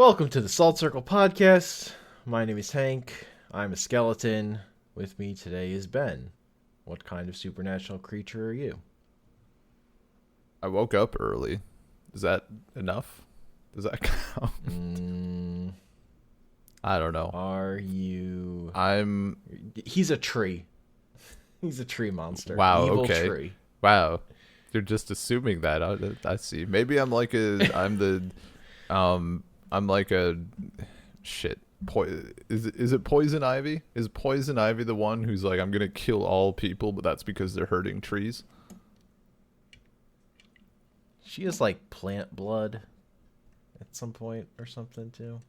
Welcome to the Salt Circle Podcast. My name is Hank. I'm a skeleton. With me today is Ben. What kind of supernatural creature are you? I woke up early. Is that enough? Does that count? I don't know. Are you... I'm... He's a tree. He's a tree monster. Wow, Evil okay. tree. Wow. You're just assuming that. I see. Maybe I'm like a... I'm like a... Shit. Is it Poison Ivy? Is Poison Ivy the one who's like, I'm gonna kill all people, but that's because they're hurting trees? She has like plant blood at some point or something too.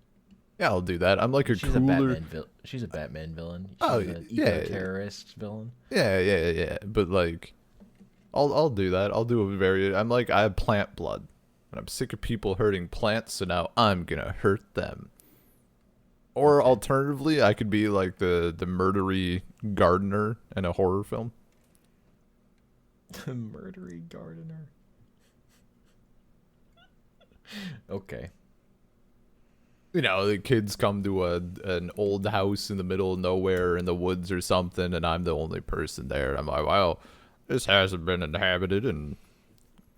Yeah, I'll do that. I'm like a She's cooler... She's a Batman villain. She's Oh, an yeah. eco-terrorist villain. Yeah. But like, I'll do that. I'll do a very... I'm like, I have plant blood. And I'm sick of people hurting plants, so now I'm gonna hurt them. Or alternatively, I could be like the murdery gardener in a horror film. The murdery gardener. Okay. You know, the kids come to an old house in the middle of nowhere in the woods or something, and I'm the only person there. I'm like, well, this hasn't been inhabited in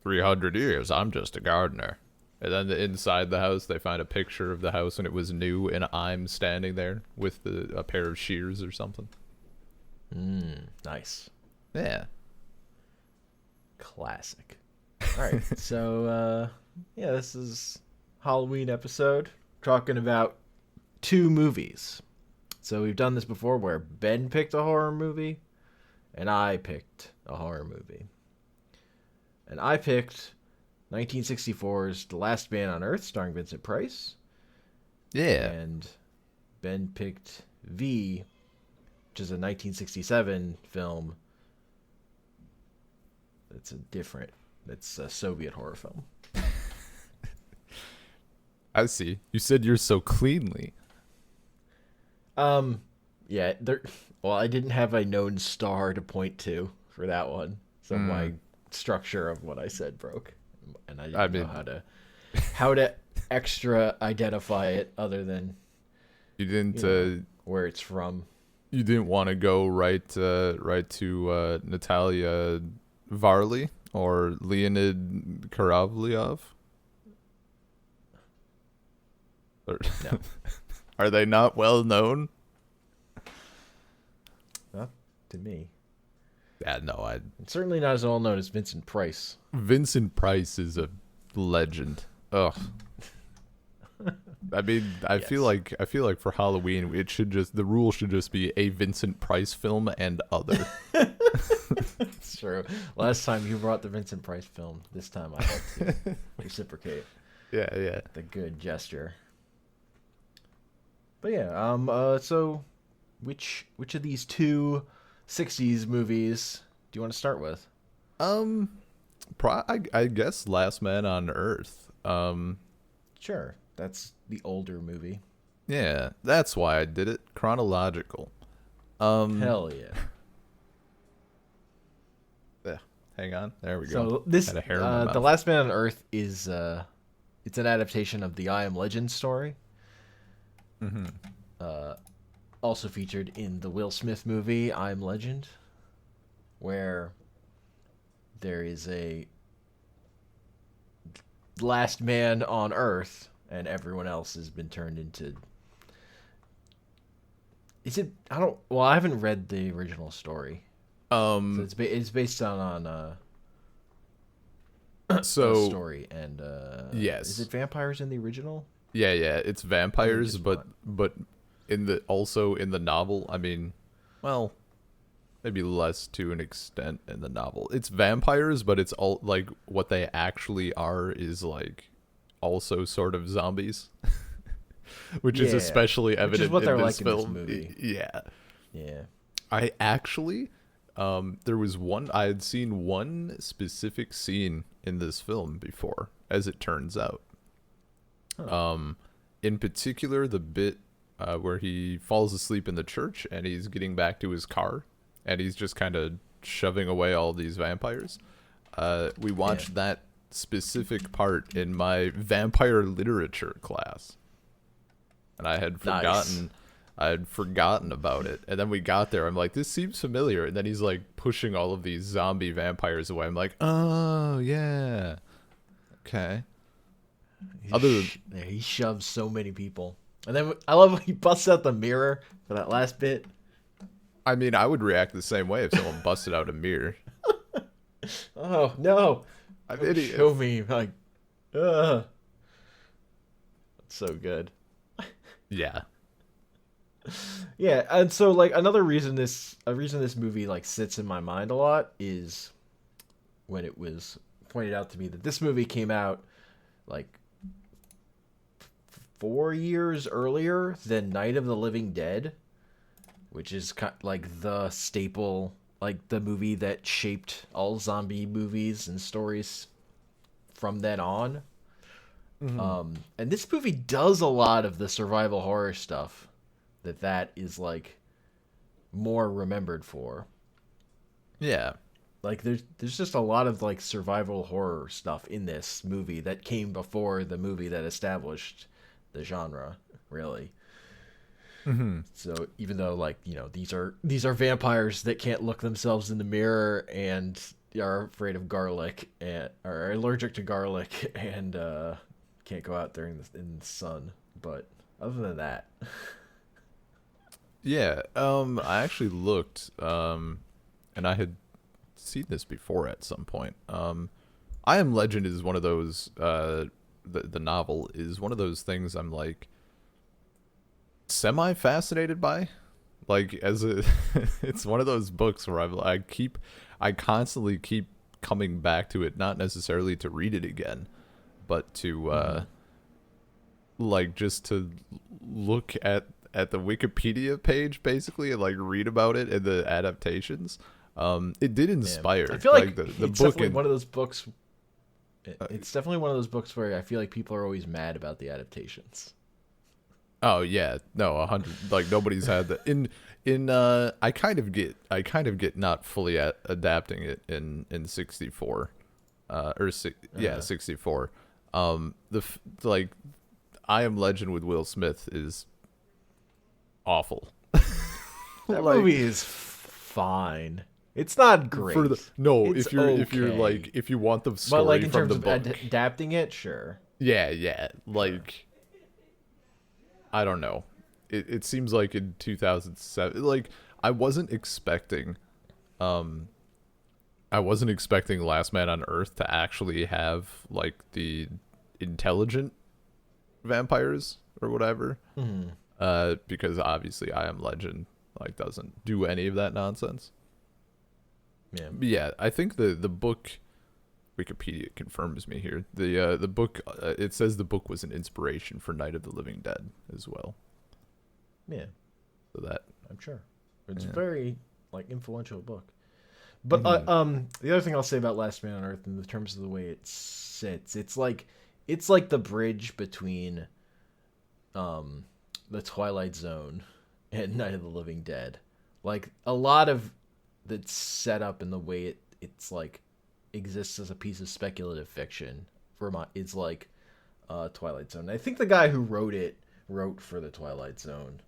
300 years. I'm just a gardener. And then inside the house, they find a picture of the house when it was new, and I'm standing there with a pair of shears or something. Nice. Yeah. Classic. All right. So, this is Halloween episode talking about 2 movies. So we've done this before where Ben picked a horror movie and I picked a horror movie. And I picked 1964's The Last Man on Earth, starring Vincent Price. Yeah. And Ben picked V, which is a 1967 film. It's a Soviet horror film. I see. You said you're so cleanly. Yeah, well, I didn't have a known star to point to for that one. So my structure of what I said broke. And I didn't know how to extra identify it other than you didn't where it's from. You didn't want to go right to Natalia Varley or Leonid Karalyov? No. Are they not well known? Not to me. Yeah, no, Certainly not as well known as Vincent Price. Vincent Price is a legend. Ugh. I mean, I Yes. feel like for Halloween the rule should just be a Vincent Price film and other. It's true. Last time you brought the Vincent Price film. This time I had to reciprocate. Yeah. The good gesture. But yeah, so which of these 2 60s movies do you want to start with? I guess Last Man on Earth. Sure. That's the older movie. Yeah, that's why I did it chronological. Hell yeah. Yeah, hang on. There we go. So this Had a hair in my The mouth. Last Man on Earth is it's an adaptation of the I Am Legend story. Also featured in the Will Smith movie I Am Legend, where there is a last man on Earth and everyone else has been turned into... I haven't read the original story. So it's based on a story, and yes. Is it vampires in the original? Yeah, it's vampires, just but in the novel, I mean, well, maybe less to an extent in the novel. It's vampires, but it's all like what they actually are is like also sort of zombies, which is especially evident what they're in this like in film. this movie. Yeah. I actually, I had seen one specific scene in this film before, as it turns out. In particular, the bit where he falls asleep in the church and he's getting back to his car and he's just kind of shoving away all these vampires. We watched that specific part in my vampire literature class. and I had Nice. forgotten about it. And then we got there. I'm like, this seems familiar. And then he's like pushing all of these zombie vampires away. I'm like, oh yeah, okay. Other than, Yeah, he shoves so many people. And then I love when he busts out the mirror for that last bit. I mean, I would react the same way if someone busted out a mirror. Oh no! I'm Don't idiot. show me like, ugh. That's so good. Yeah. Yeah, and so like another reason this movie like sits in my mind a lot is when it was pointed out to me that this movie came out like 4 years earlier than Night of the Living Dead, which is like the staple, like the movie that shaped all zombie movies and stories from then on. And this movie does a lot of the survival horror stuff that is like more remembered for. Yeah. Like there's just a lot of like survival horror stuff in this movie that came before the movie that established the genre, really. So even though like, these are vampires that can't look themselves in the mirror and are afraid of garlic and are allergic to garlic and can't go out during in the sun, but other than that, Yeah. I actually looked, and I had seen this before at some point. I Am Legend is one of those. The novel is one of those things I'm like semi fascinated by. Like as a, it's one of those books where I constantly keep coming back to it, not necessarily to read it again, but to like just to look at the Wikipedia page basically and like read about it and the adaptations. It did yeah. inspire I feel like the it's book definitely and one of those books. It's definitely one of those books where I feel like people are always mad about the adaptations. oh yeah, no, 100, like nobody's had that in I kind of get not fully adapting it in 64 yeah, 64. Like I Am Legend with Will Smith is awful. That Like movie is fine. It's not for the great. no, It's if you're like okay. if you want the But like story in from terms the of book. adapting it, sure. Yeah, like I don't know. It seems like in 2007, like I wasn't expecting um I wasn't expecting Last Man on Earth to actually have like the intelligent vampires or whatever. Because obviously I Am Legend like doesn't do any of that nonsense. Yeah. But yeah, I think the book Wikipedia confirms me here. The book it says the book was an inspiration for Night of the Living Dead as well. Yeah, So that I'm sure. It's a yeah. very like influential book. But the other thing I'll say about Last Man on Earth in the terms of the way it sits, it's like the bridge between the Twilight Zone and Night of the Living Dead. Like a lot of that's set up in the way it's like exists as a piece of speculative fiction for my it's like Twilight Zone. I think the guy who wrote for the Twilight Zone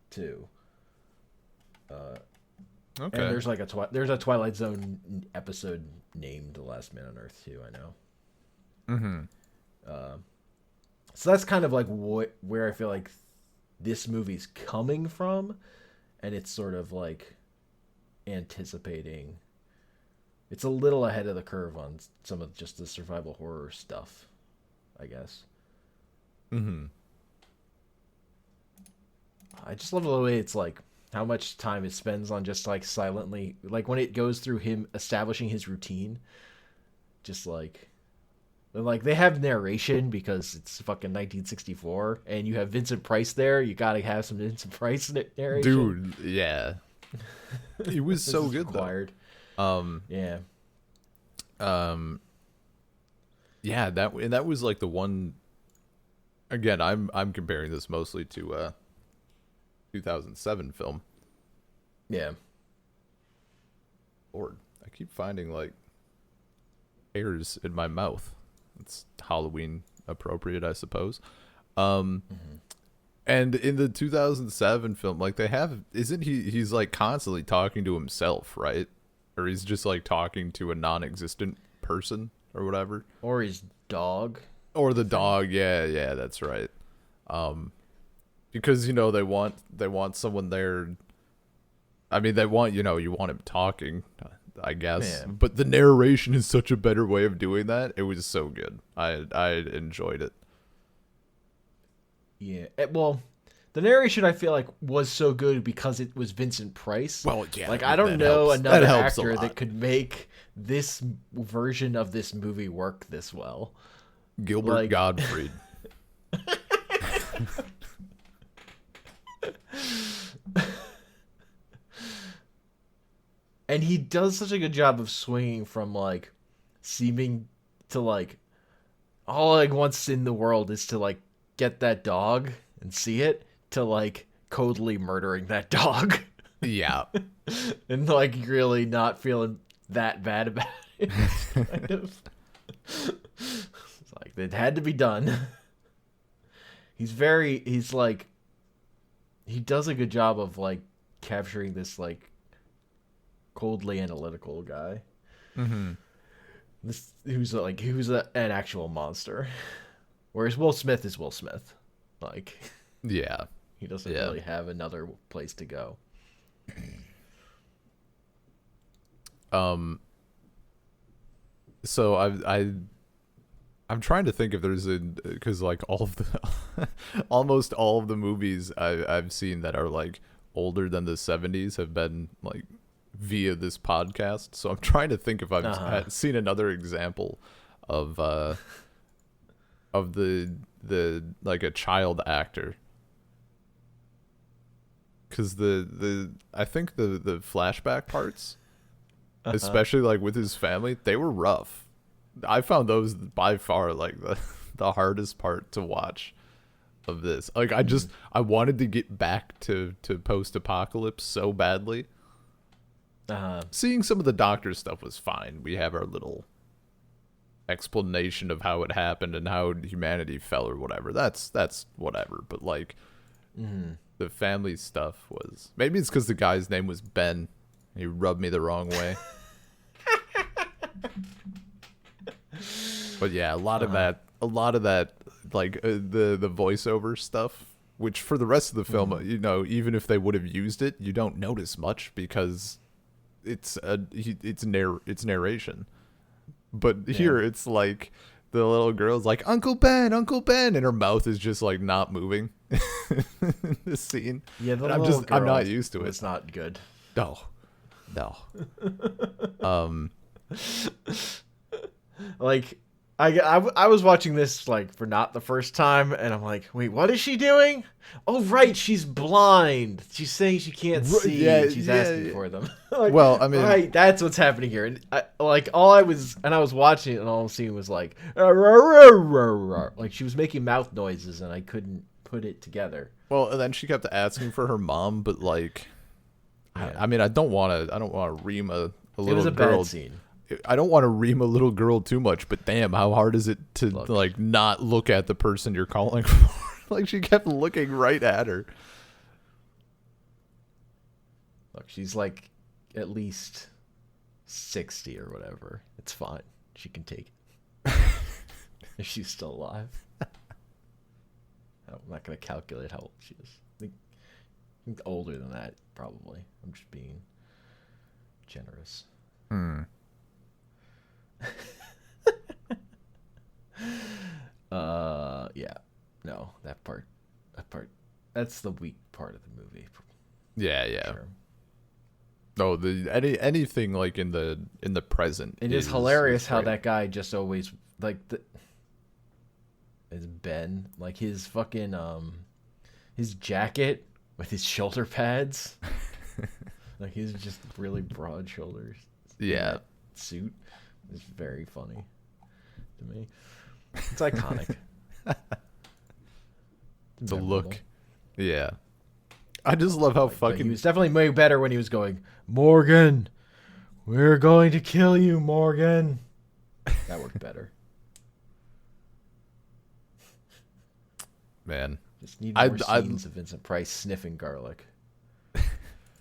too. Okay. And there's like there's a Twilight Zone episode named "The Last Man on Earth" too. I know. So that's kind of like where I feel like this movie's coming from, and it's sort of like anticipating. It's a little ahead of the curve on some of just the survival horror stuff, I guess. I just love the way it's like how much time it spends on just like silently, like when it goes through him establishing his routine, just like, and like they have narration because it's fucking 1964, and you have Vincent Price there. You gotta have some Vincent Price narration. Dude, yeah. It was This so is good required. though. Yeah, Yeah, that was like the one. Again, I'm comparing this mostly to 2007 film. yeah. Lord, I keep finding like hairs in my mouth. It's Halloween appropriate, I suppose. And in the 2007 film, like they have, isn't he's like constantly talking to himself, right? Or he's just like talking to a non-existent person or whatever. Or his dog. Or the dog, yeah, that's right. Because they want someone there. I mean, you want him talking, I guess. Yeah. But the narration is such a better way of doing that. It was so good. I enjoyed it. Yeah. Well, the narration I feel like was so good because it was Vincent Price. Well, yeah. Like I don't know another actor that could make this version of this movie work this well. Gilbert Gottfried. And he does such a good job of swinging from like seeming to like all like wants in the world is to like get that dog and see it to like coldly murdering that dog. Yeah. And like really not feeling that bad about it. Kind of. It's like it had to be done. He's like he does a good job of like capturing this like coldly analytical guy. Mm-hmm. Who's an actual monster. Whereas Will Smith is Will Smith. Like yeah. He doesn't really have another place to go. So I'm trying to think if there's because like all of the almost all of the movies I've seen that are like older than the 70s have been like via this podcast. So I'm trying to think if I've seen another example of the like a child actor. Because I think the flashback parts, especially like with his family, they were rough. I found those by far like the hardest part to watch of this. Like I wanted to get back to post-apocalypse so badly. Seeing some of the doctor stuff was fine. We have our little explanation of how it happened and how humanity fell or whatever. That's whatever. But like the family stuff was, maybe it's because the guy's name was Ben. He rubbed me the wrong way. But yeah, a lot of that, like the voiceover stuff, which for the rest of the film, even if they would have used it, you don't notice much because it's narration. But here it's like the little girl's like, Uncle Ben, and her mouth is just like not moving. This scene. Yeah, I'm not used to it. It's not good. No. Like I was watching this like for not the first time, and I'm like, wait, what is she doing? Oh, right, she's blind. She's saying she can't see. Yeah, she's asking for them. Like, well, I mean, right, that's what's happening here. And I was watching it, and all I'm seeing was like, like she was making mouth noises, and I couldn't put it together. Well, and then she kept asking for her mom, but like, I mean, I don't want to ream a little girl. It was a bad scene. I don't want to ream a little girl too much, but damn, how hard is it to like not look at the person you're calling for? Like she kept looking right at her. Look, she's like at least 60 or whatever. It's fine. She can take it. If she's still alive. I'm not going to calculate how old she is. I think older than that, probably. I'm just being generous. Yeah. No, that part. That's the weak part of the movie. Yeah. Sure. No, anything like in the present. It is hilarious how that guy just always like is Ben, like his fucking his jacket with his shoulder pads. Like he's just really broad shoulders. Yeah. Suit is very funny to me. It's iconic. The look. Yeah. I just love how fucking... He was definitely way better when he was going, Morgan, we're going to kill you, Morgan. That worked better. Man. Just need I more scenes of Vincent Price sniffing garlic.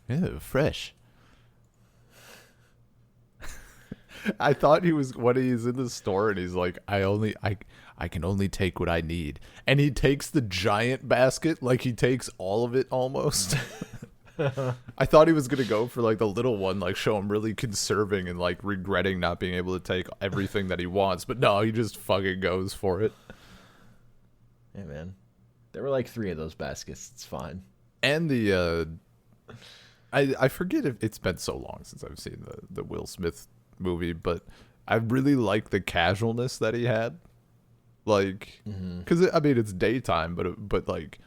Yeah, fresh. I thought he was when he's in the store and he's like, I can only take what I need. And he takes the giant basket, like he takes all of it almost. I thought he was gonna go for like the little one, like show him really conserving and like regretting not being able to take everything that he wants, but no, he just fucking goes for it. Hey man, there were like 3 of those baskets. It's fine. And the I forget if it's been so long since I've seen the Will Smith movie, but I really like the casualness that he had. Like, because I mean it's daytime, but like,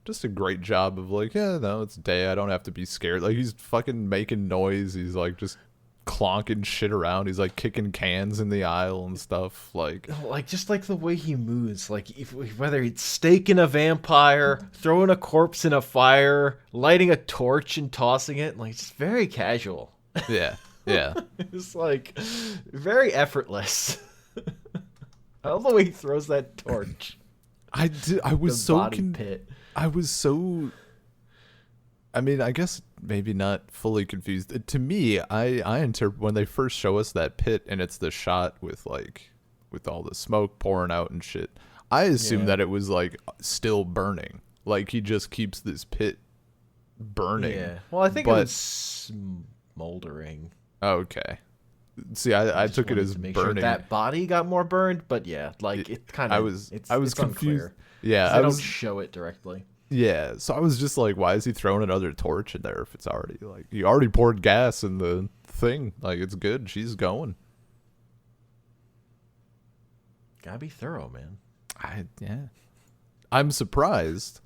just a great job of like, yeah, no, it's day. I don't have to be scared. Like he's fucking making noise. He's like just clonking shit around. He's like kicking cans in the aisle and stuff. Like just like the way he moves. Like whether it's staking a vampire, throwing a corpse in a fire, lighting a torch and tossing it, like just very casual. Yeah, yeah. It's like very effortless. I love the way he throws that torch. I was so pit. I was so. I mean, I guess maybe not fully confused. To me, I interpret when they first show us that pit and it's the shot with all the smoke pouring out and shit. I assume that it was like still burning. Like he just keeps this pit burning. Yeah. Well, I think it was smoldering. Okay. See, I took it as burning. Sure that body got more burned, but yeah, like it kind of. I was confused. Unclear. Yeah, don't show it directly. Yeah, so I was just like, why is he throwing another torch in there if it's already like he already poured gas in the thing? Like it's good. She's going. Gotta be thorough, man. I'm surprised.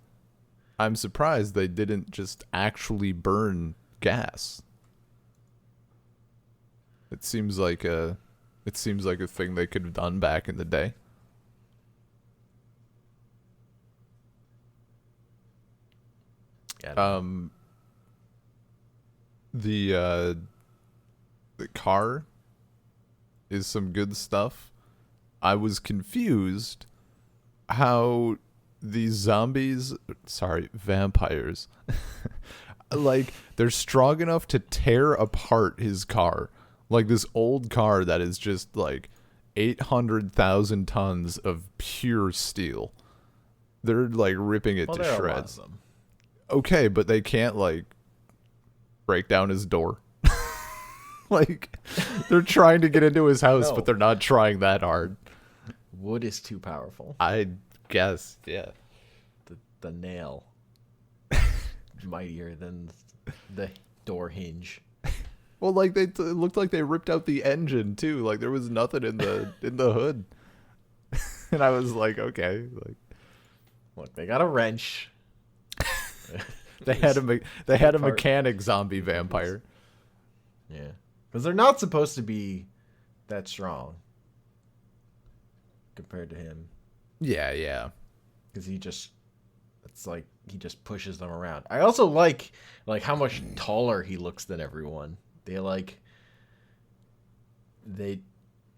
I'm surprised they didn't just actually burn gas. It seems like a thing they could have done back in the day. Yeah. The car is some good stuff. I was confused how these vampires, like they're strong enough to tear apart his car. Like this old car that is just like 800,000 tons of pure steel. They're like ripping it to shreds. Okay, but they can't like break down his door. Like they're trying to get into his house, but they're not trying that hard. Wood is too powerful. I guess, yeah. The nail mightier than the door hinge. Well, like it looked like they ripped out the engine too. Like there was nothing in the hood. And I was like, okay, like look, they got a wrench. they had a mechanic zombie vampire. Yeah, because they're not supposed to be that strong compared to him. Yeah. Because it's like he just pushes them around. I also like how much taller he looks than everyone. They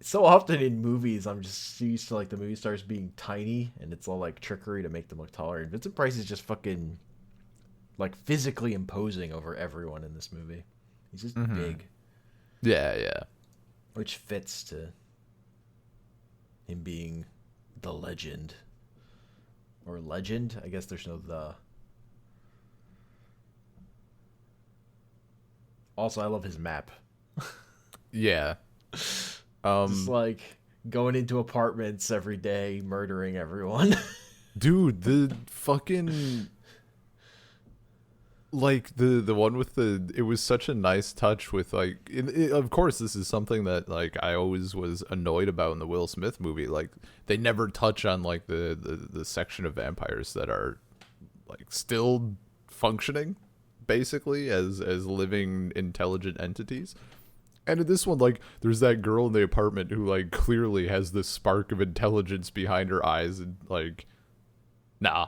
so often in movies, I'm just used to like the movie stars being tiny, and it's all like trickery to make them look taller. And Vincent Price is just fucking like physically imposing over everyone in this movie. He's just big. Yeah. Which fits to him being the legend. Or legend? I guess there's no the. Also, I love his map. Yeah. Just like going into apartments every day, murdering everyone. Dude, the fucking like the one with it was such a nice touch with like of course this is something that like I always was annoyed about in the Will Smith movie. Like they never touch on like the section of vampires that are like still functioning basically as living intelligent entities. And in this one, like, there's that girl in the apartment who, like, clearly has this spark of intelligence behind her eyes, and, like, nah,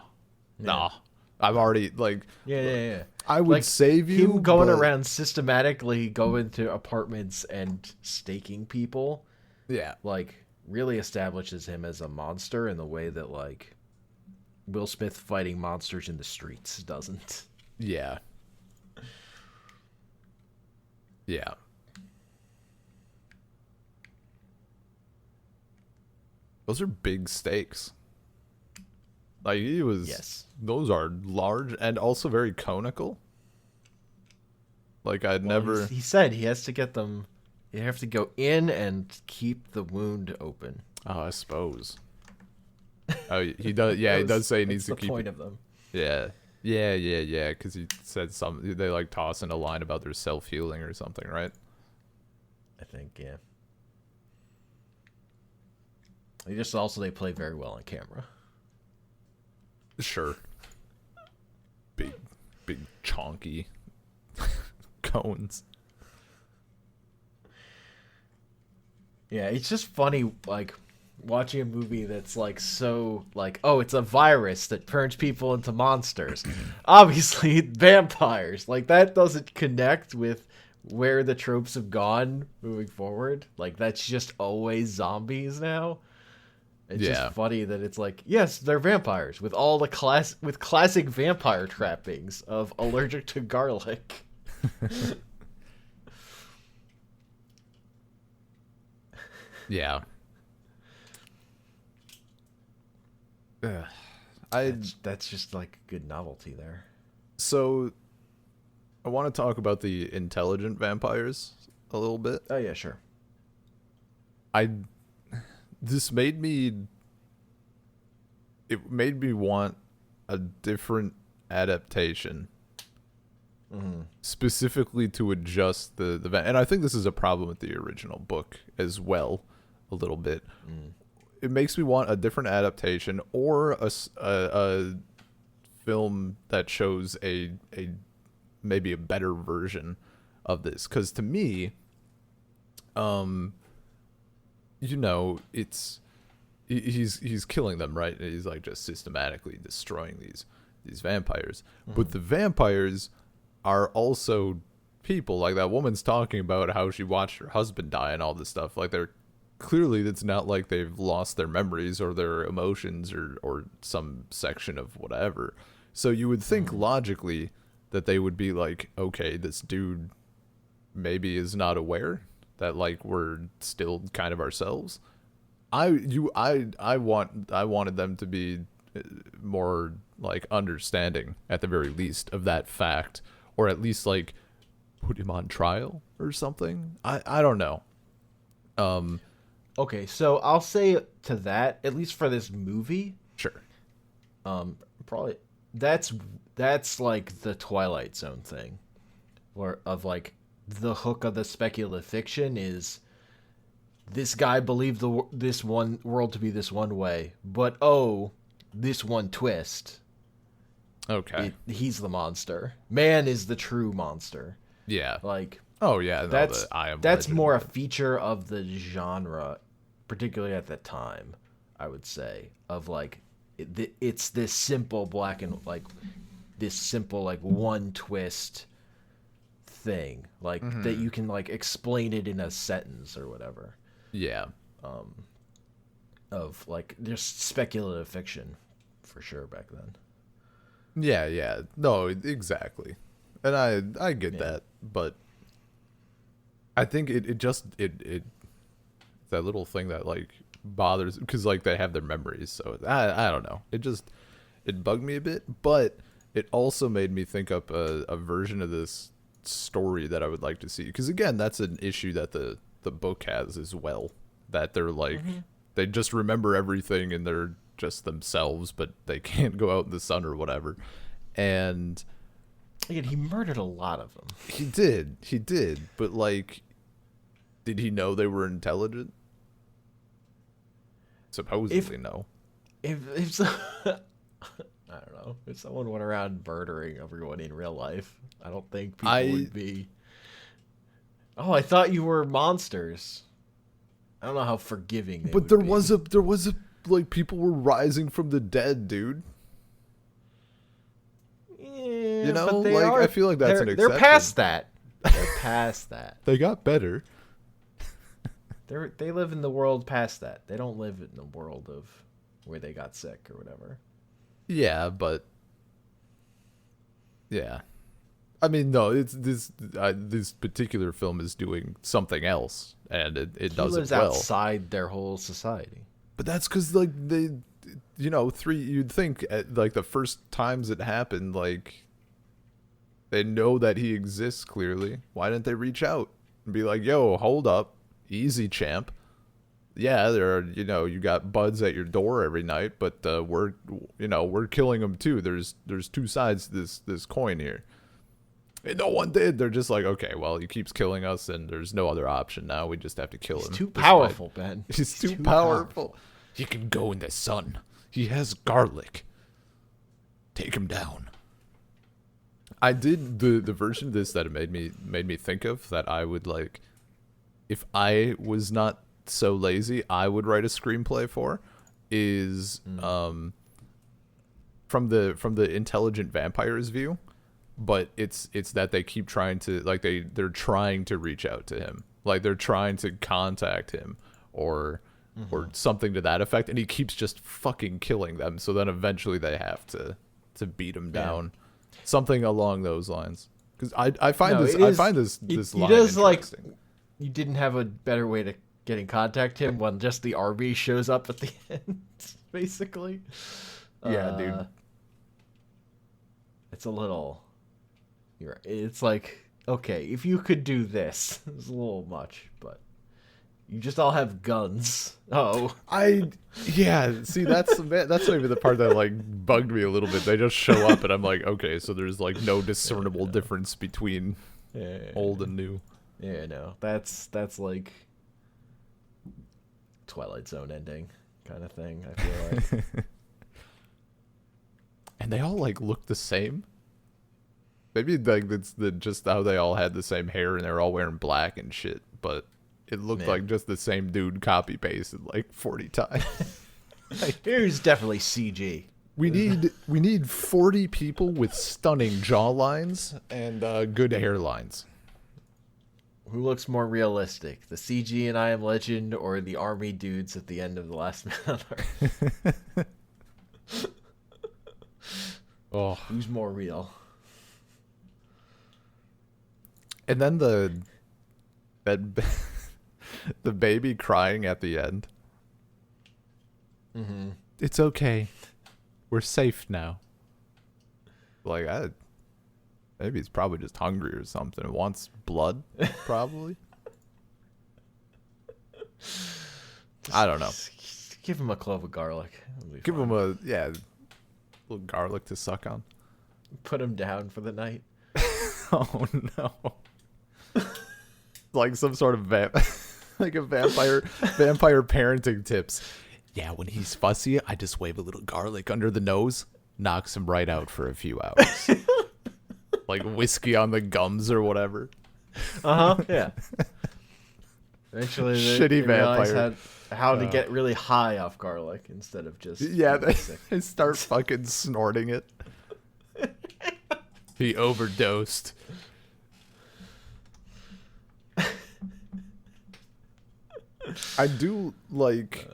I'm already, like, yeah. I would save you. Him going around systematically going to apartments and staking people, yeah, like, really establishes him as a monster in the way that, like, Will Smith fighting monsters in the streets doesn't. Yeah. Yeah. Those are big stakes. Like, he was... Yes. Those are large and also very conical. Like, I'd Well, never... he said he has to get them... You have to go in and keep the wound open. Oh, I suppose. Oh, he does. Yeah, he does say he needs to keep... the point of them. Yeah. Yeah. Because he said something... They, like, toss in a line about their self-healing or something, right? I think, yeah. They play very well on camera. Sure. Big chonky cones. Yeah, it's just funny, like, watching a movie that's, like, so, like, oh, it's a virus that turns people into monsters. Obviously, vampires. Like, that doesn't connect with where the tropes have gone moving forward. Like, that's just always zombies now. It's just funny that it's like, yes, they're vampires with all the classic vampire trappings of allergic to garlic. Yeah. That's just like a good novelty there. So I want to talk about the intelligent vampires a little bit. Oh yeah, sure. This made me want a different adaptation. Mm-hmm. Specifically to adjust the and I think this is a problem with the original book as well, a little bit. It makes me want a different adaptation or a film that shows a maybe a better version of this, because to me, it's he's killing them, right? He's like just systematically destroying these vampires. But the vampires are also people. Like, that woman's talking about how she watched her husband die and all this stuff. Like, they're clearly, it's not like they've lost their memories or their emotions or some section of whatever. So you would think logically that they would be like, okay, this dude maybe is not aware that, like, we're still kind of ourselves. I wanted them to be more, like, understanding at the very least of that fact, or at least, like, put him on trial or something. I don't know. Okay, so I'll say to that, at least for this movie, Sure. probably that's like the Twilight Zone thing, or of like the hook of the speculative fiction is this guy believed this one world to be this one way, but this one twist. Okay. He's the monster. Man is the true monster. Yeah. Like, oh yeah, no, that's legend. more a feature of the genre, particularly at the time, I would say, of like it's this simple black and like this simple like one twist thing, like that you can like explain it in a sentence or whatever. Yeah. Of like just speculative fiction for sure back then. Yeah. No, exactly. And I get that, but I think it that little thing that like bothers, because like they have their memories, so I don't know. It bugged me a bit, but it also made me think up a version of this story that I would like to see, because again, that's an issue that the book has as well, that they're like they just remember everything and they're just themselves, but they can't go out in the sun or whatever. And again, he murdered a lot of them. He did, but like, did he know they were intelligent? Supposedly, no. If I don't know, if someone went around murdering everyone in real life, I don't think people would be. Oh, I thought you were monsters. I don't know how forgiving. But there was a like, people were rising from the dead, dude. Yeah, you know, but like, I feel like that's an exception. They're past that. They're past that. They got better. They live in the world past that. They don't live in the world of where they got sick or whatever. Yeah, but yeah. I mean, no, it's this particular film is doing something else, and it He does it lives well. outside their whole society. But that's because like they, you'd think at, like the first times it happened, like they know that he exists clearly. Why didn't they reach out and be like, "Yo, hold up, easy, champ. Yeah, there are, you got buds at your door every night, but we're killing them too. There's two sides to this coin here." And no one did. They're just like, okay, well, he keeps killing us, and there's no other option now. We just have to kill him. He's too powerful, Ben. He's too powerful. He can go in the sun. He has garlic. Take him down. I did the version of this that it made me think of that I would like, if I was not so lazy, I would write a screenplay for, is from the intelligent vampire's view. But it's that they keep trying to, like, they're trying to reach out to him, like they're trying to contact him or something to that effect, and he keeps just fucking killing them. So then eventually they have to beat him down, something along those lines. Because I find this line does interesting. like, you didn't have a better way to get in contact him when just the army shows up at the end, basically. Yeah, dude. It's a little. It's like, okay, if you could do this, it's a little much, but you just all have guns. Oh, see, that's maybe the part that like bugged me a little bit. They just show up, and I'm like, okay, so there's like no discernible difference between old and new. Yeah, no, that's like Twilight Zone ending kind of thing, I feel like. And they all like look the same. Maybe like it's just how they all had the same hair and they're all wearing black and shit, but it looked like just the same dude copy pasted like 40 times. Here's definitely CG. We need 40 people with stunning jawlines and good hairlines. Who looks more realistic, the CG in I Am Legend or the army dudes at the end of The Last Man on Earth? Oh, who's more real? And then the baby crying at the end. Mm-hmm. It's okay. We're safe now. Like, maybe he's probably just hungry or something. It wants blood, probably. I don't know. Give him a clove of garlic. Give him a little garlic to suck on. Put him down for the night. Oh no. Like some sort of like a vampire parenting tips. Yeah, when he's fussy, I just wave a little garlic under the nose, knocks him right out for a few hours. Like whiskey on the gums or whatever. Yeah. Eventually, shitty vampire. How to get really high off garlic instead of just they start fucking snorting it. He overdosed. I do like.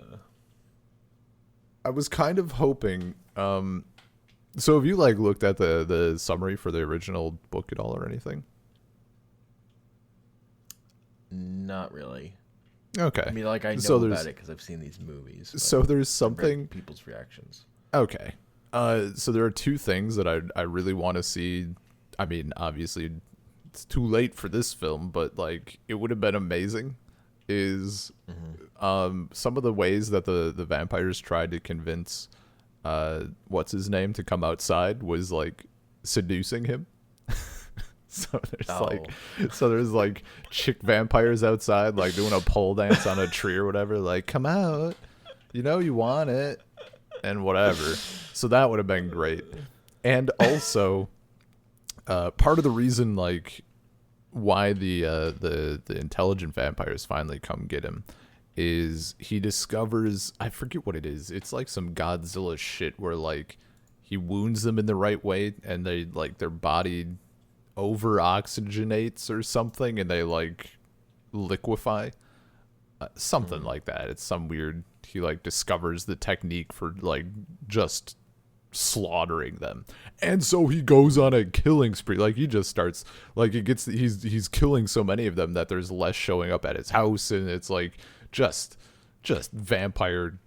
I was kind of hoping. So have you like looked at the summary for the original book at all or anything? Not really. Okay. I mean, like I know about it because I've seen these movies. So there's something. People's reactions. Okay. So there are two things that I really want to see. I mean, obviously, it's too late for this film, but like it would have been amazing. Is some of the ways that the vampires tried to convince what's his name to come outside was like seducing him. So there's like chick vampires outside like doing a pole dance on a tree or whatever, like come out, you know you want it and whatever. So that would have been great. And also part of the reason like why the intelligent vampires finally come get him is he discovers, I forget what it is, it's like some Godzilla shit where like he wounds them in the right way and they like their body over oxygenates or something and they like liquefy, something like that. It's some weird, he like discovers the technique for like just slaughtering them. And so he goes on a killing spree. Like, he just starts, like, he's killing so many of them that there's less showing up at his house, and it's like just vampire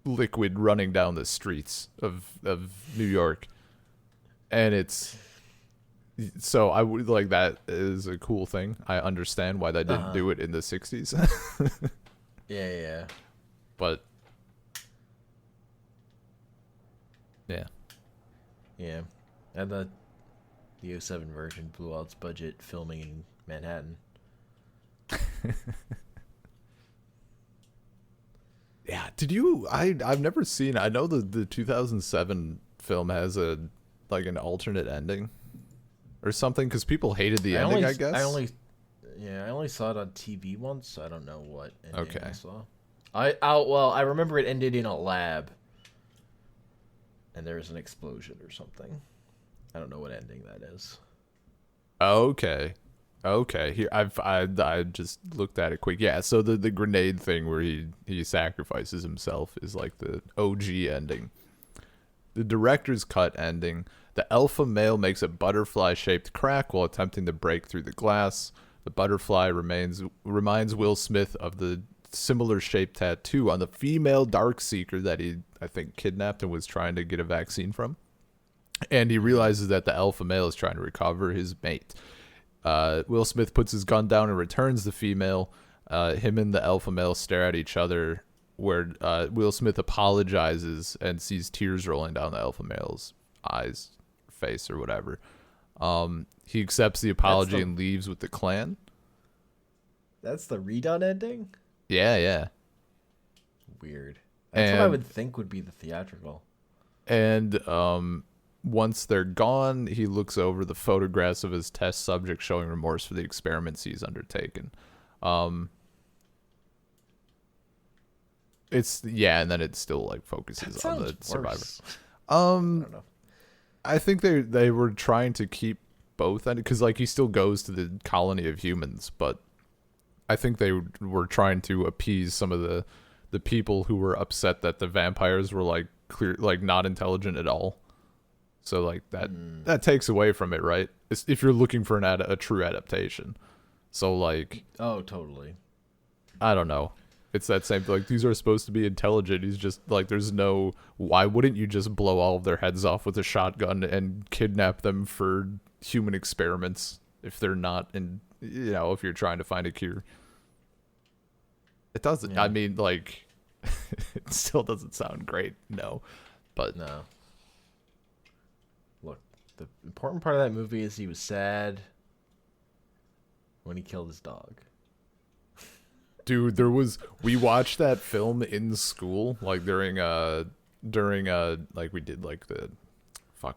liquid running down the streets of New York. And it's so I would like, that is a cool thing. I understand why they didn't do it in the 60s. Yeah. But yeah, and the 07 version blew out its budget filming in Manhattan. Yeah, did you? I've never seen. I know the 2007 film has an alternate ending or something, because people hated the ending. I guess. I only saw it on TV once, so I don't know what ending Okay. I saw. I remember it ended in a lab, and there was an explosion or something. I don't know what ending that is. Okay. Here, I just looked at it quick. Yeah, so the grenade thing where he sacrifices himself is like the OG ending. The director's cut ending: the alpha male makes a butterfly-shaped crack while attempting to break through the glass. The butterfly reminds Will Smith of the similar shaped tattoo on the female Darkseeker that he, I think, kidnapped and was trying to get a vaccine from. And he realizes that the alpha male is trying to recover his mate. Will Smith puts his gun down and returns the female. Him and the alpha male stare at each other, where Will Smith apologizes and sees tears rolling down the alpha male's eyes, face, or whatever. He accepts the apology and leaves with the clan. That's the redone ending? Yeah. Weird. That's what I would think would be the theatrical. And once they're gone, he looks over the photographs of his test subject, showing remorse for the experiments he's undertaken. And then it still like focuses on the survivor. I don't know. I think they were trying to keep both, because like he still goes to the colony of humans, but I think they were trying to appease some of the people who were upset that the vampires were like not intelligent at all. So like that takes away from it, right? If you're looking for a true adaptation. So like, oh, totally. I don't know. It's that same, like, these are supposed to be intelligent. He's just like, why wouldn't you just blow all of their heads off with a shotgun and kidnap them for human experiments if they're not if you're trying to find a cure? It doesn't, I mean, like, it still doesn't sound great, no. But no. Look, the important part of that movie is he was sad when he killed his dog. Dude, we watched that film in school, like during like we did like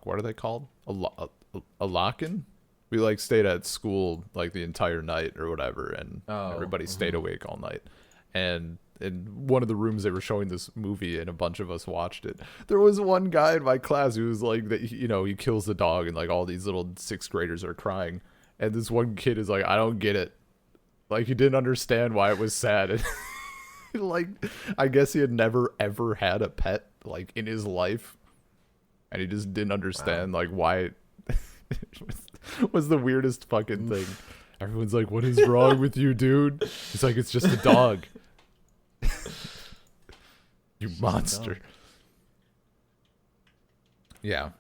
what are they called? A lock-in? We like stayed at school like the entire night or whatever, and everybody stayed awake all night. And in one of the rooms they were showing this movie, and a bunch of us watched it. There was one guy in my class who was like, he kills the dog, and like all these little 6th graders are crying, and this one kid is like, I don't get it. Like, he didn't understand why it was sad. And like, I guess he had never ever had a pet like in his life, and he just didn't understand like why it was the weirdest fucking thing. Everyone's like, "What is wrong with you, dude?" He's like, "It's just a dog." You monster. Yeah.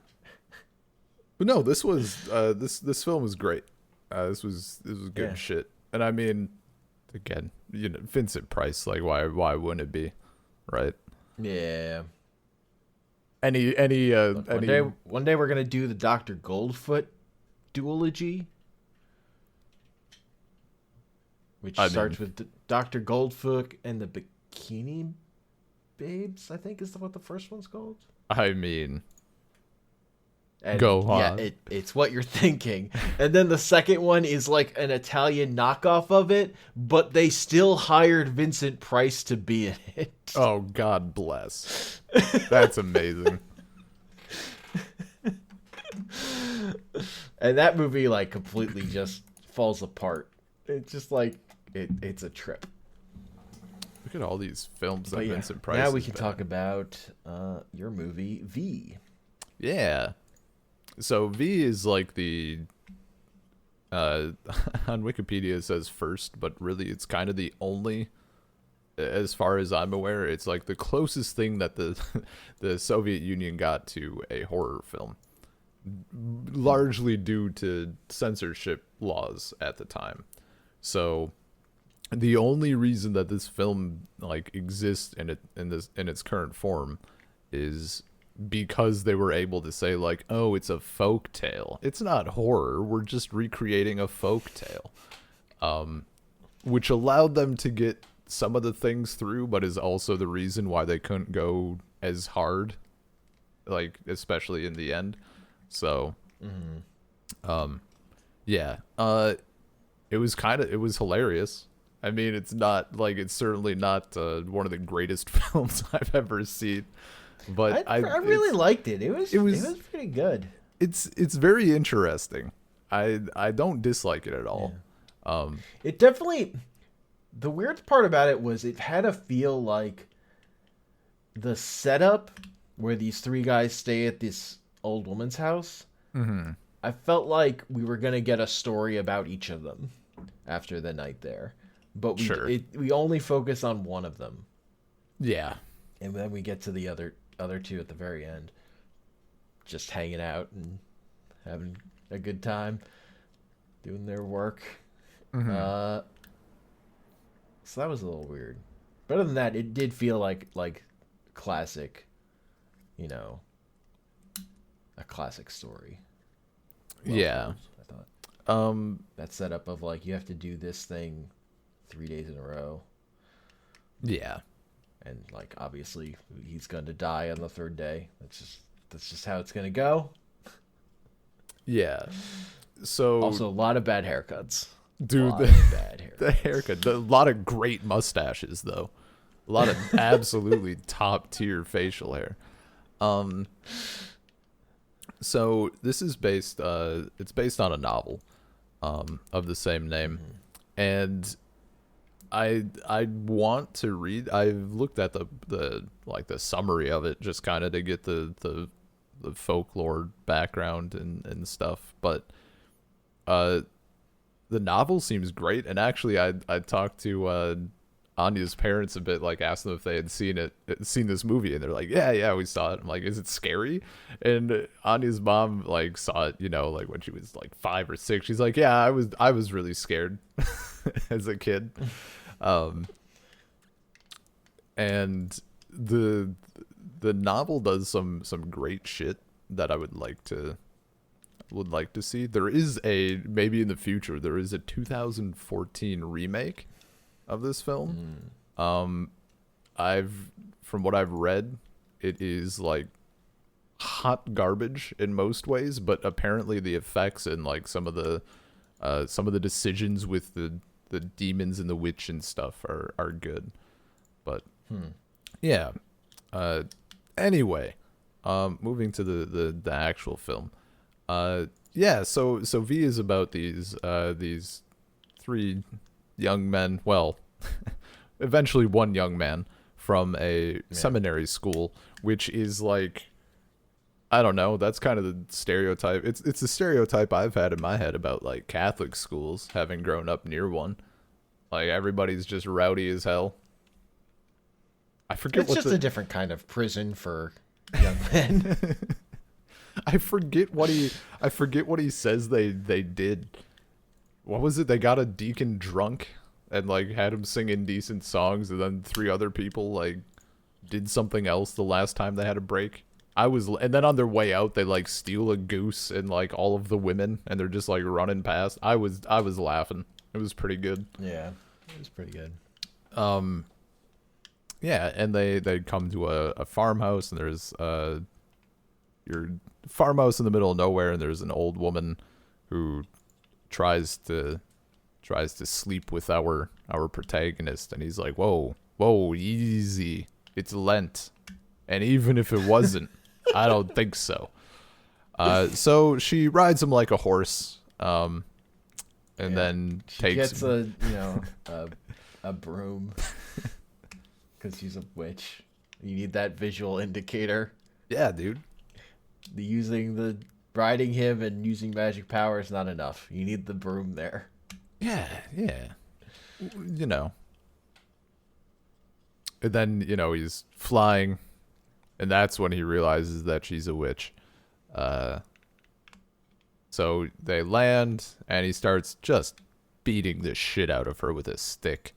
But no, this was this film was great. This was good shit. And I mean, again, Vincent Price, like why wouldn't it be, right? Yeah. Look, one day we're gonna do the Dr. Goldfoot duology, which starts with Dr. Goldfoot and the Bikini Babes, I think is what the first one's called. I mean, and go on. Yeah, it's what you're thinking. And then the second one is like an Italian knockoff of it, but they still hired Vincent Price to be in it. Oh, God bless. That's amazing. And that movie like completely just falls apart. It's just like it's a trip. Look at all these films that But yeah, Vincent Price. now we has can been talk in. about your movie V. Yeah. So V is like the on Wikipedia it says first, but really it's kind of the only, as far as I'm aware, it's like the closest thing that the the Soviet Union got to a horror film, largely due to censorship laws at the time. So the only reason that this film like exists in its current form is because they were able to say like, oh, it's a folk tale. It's not horror. We're just recreating a folk tale, which allowed them to get some of the things through, but is also the reason why they couldn't go as hard, like especially in the end. So, yeah, it was hilarious. I mean, it's certainly not one of the greatest films I've ever seen. But I really liked it. It was pretty good. It's very interesting. I don't dislike it at all. Yeah. It definitely. The weird part about it was it had a feel like the setup where these three guys stay at this old woman's house. Mm-hmm. I felt like we were gonna get a story about each of them after the night there, but we only focus on one of them. Yeah, and then we get to the other two at the very end, just hanging out and having a good time, doing their work. Mm-hmm. So that was a little weird. But other than that, it did feel like classic, a classic story. Yeah. I thought. That setup of like you have to do this thing 3 days in a row. Yeah. And like obviously he's going to die on the third day. That's just how it's going to go. Yeah. So also a lot of bad haircuts. Dude, bad haircuts. The haircut, a lot of great mustaches though. A lot of absolutely top tier facial hair. So this is based it's based on a novel of the same name. And I want to read. I've looked at the summary of it just kind of to get the folklore background and stuff, but the novel seems great. And actually I talked to Anya's parents a bit, like asked them if they had seen this movie, and they're like, yeah, we saw it. I'm like, is it scary? And Anya's mom like saw it, like when she was like 5 or 6. She's like, yeah, I was really scared as a kid. And the novel does some great shit that I would like to see. There is maybe in the future there is a 2014 remake of this film. From what I've read, it is like hot garbage in most ways, but apparently the effects and like some of the decisions with the demons and the witch and stuff are good. But yeah. Anyway, moving to the actual film. Yeah, so V is about these three young men, well, eventually one young man from a seminary school, which is like, I don't know, that's kind of the stereotype. It's a stereotype I've had in my head about like Catholic schools, having grown up near one. Like everybody's just rowdy as hell. I forget it's just a different kind of prison for young men. I forget what he says they did. What was it? They got a deacon drunk and like had him sing indecent songs, and then 3 other people like did something else the last time they had a break. And then on their way out they like steal a goose and like all of the women, and they're just like running past. I was laughing. It was pretty good. Yeah, it was pretty good. Yeah, and they come to a farmhouse, and there's your farmhouse in the middle of nowhere, and there's an old woman who tries to sleep with our protagonist, and he's like, whoa, easy, it's Lent. And even if it wasn't, I don't think so. So she rides him like a horse, and then she gets a broom. because she's a witch. You need that visual indicator. Yeah, dude. The riding him and using magic power is not enough. You need the broom there. Yeah. You know. And then, he's flying, and that's when he realizes that she's a witch. So they land, and he starts just beating the shit out of her with a stick.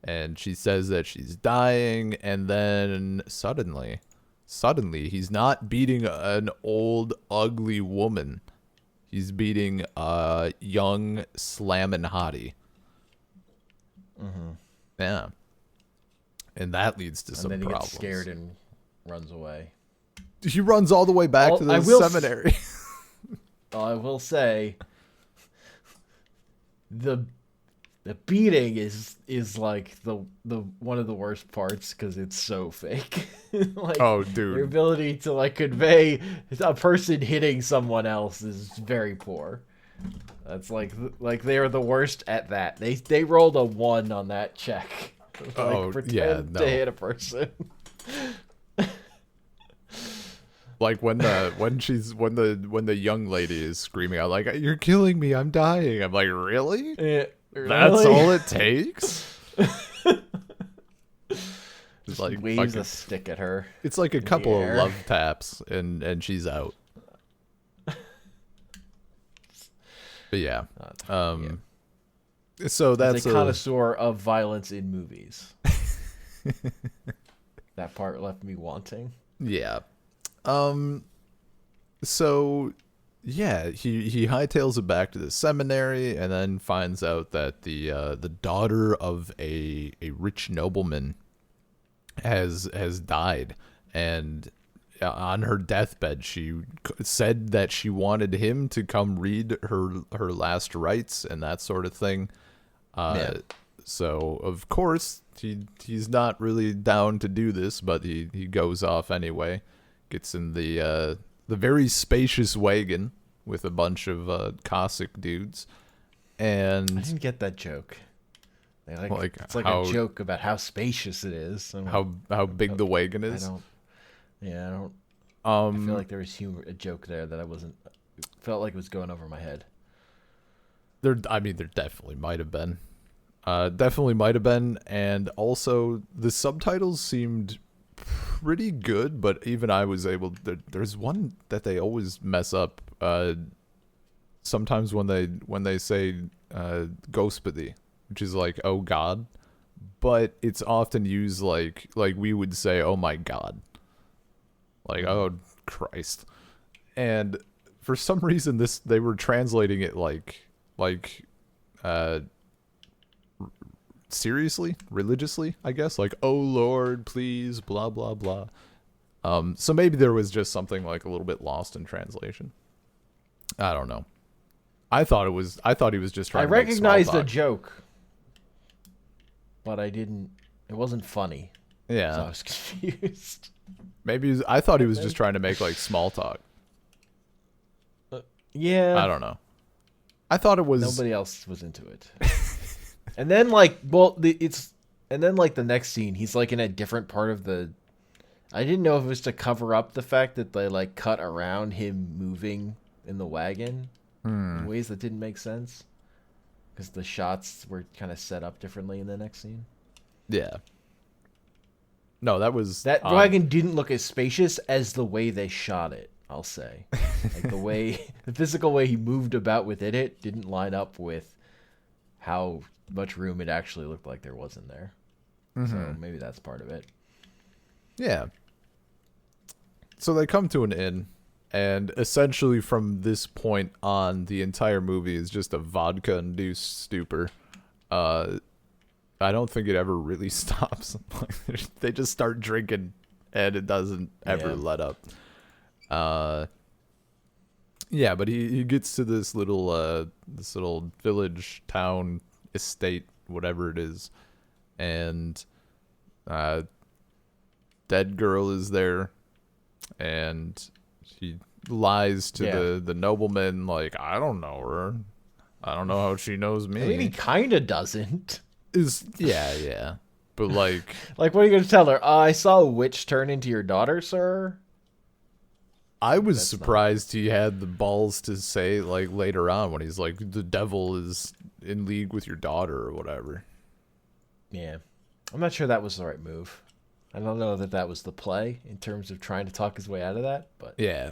And she says that she's dying, and then suddenly, he's not beating an old, ugly woman. He's beating a young, slammin' hottie. Mm-hmm. Yeah. And that leads to some then he problems. gets scared and runs away. He runs all the way back to the seminary. I will say, the beating is like the one of the worst parts because it's so fake. Like, oh, dude, their ability to like convey a person hitting someone else is very poor. That's like they're the worst at that. They rolled a 1 on that check. Pretend to hit a person. Like when the young lady is screaming out like, "You're killing me! I'm dying!" I'm like, really? Yeah, That's all it takes. Just like waves a stick at her. It's like a couple of love taps and she's out. But yeah. So that's a connoisseur of violence in movies. That part left me wanting. Yeah. So yeah, he hightails it back to the seminary and then finds out that the daughter of a rich nobleman has died, and on her deathbed she said that she wanted him to come read her last rites and that sort of thing. So of course he's not really down to do this, but he goes off anyway. Gets in the very spacious wagon with a bunch of Cossack dudes, and I didn't get that joke. It's like a joke about how spacious it is. How big the wagon is. I don't. I feel like there was a joke there that I wasn't. Felt like it was going over my head. There definitely might have been. And also the subtitles seemed pretty good, but even I was able. There's one that they always mess up. Sometimes when they say "Gospody," which is like "Oh God," but it's often used like we would say "Oh my God," like "Oh Christ," and for some reason they were translating it like seriously, religiously, I guess, like "Oh Lord, please," blah blah blah. So maybe there was just something like a little bit lost in translation. I don't know. I thought he was just trying to make small recognized talk. the joke, but I didn't. It wasn't funny. Yeah, so I was confused. Maybe I thought he was just trying to make like small talk. Yeah, I don't know. I thought it was nobody else was into it. And then the next scene, he's like in a different part of the. I didn't know if it was to cover up the fact that they like cut around him moving in the wagon in ways that didn't make sense, because the shots were kind of set up differently in the next scene. Yeah. No, that wagon didn't look as spacious as the way they shot it. I'll say, like the physical way he moved about within it didn't line up with how much room it actually looked like there was in there. So maybe that's part of it. Yeah. So they come to an inn, and essentially from this point on, the entire movie is just a vodka-induced stupor. I don't think it ever really stops. They just start drinking, and it doesn't ever let up. Yeah, but he gets to this little village, town, estate, whatever it is, and dead girl is there, and he lies to the nobleman like, I don't know her. I don't know how she knows me. I mean, he kind of doesn't. Yeah. But like, Like, what are you going to tell her? I saw a witch turn into your daughter, sir. I was That's not. surprised he had the balls to say, like, later on when he's like, the devil is in league with your daughter or whatever. Yeah. I'm not sure that was the right move. I don't know that that was the play in terms of trying to talk his way out of that, but Yeah.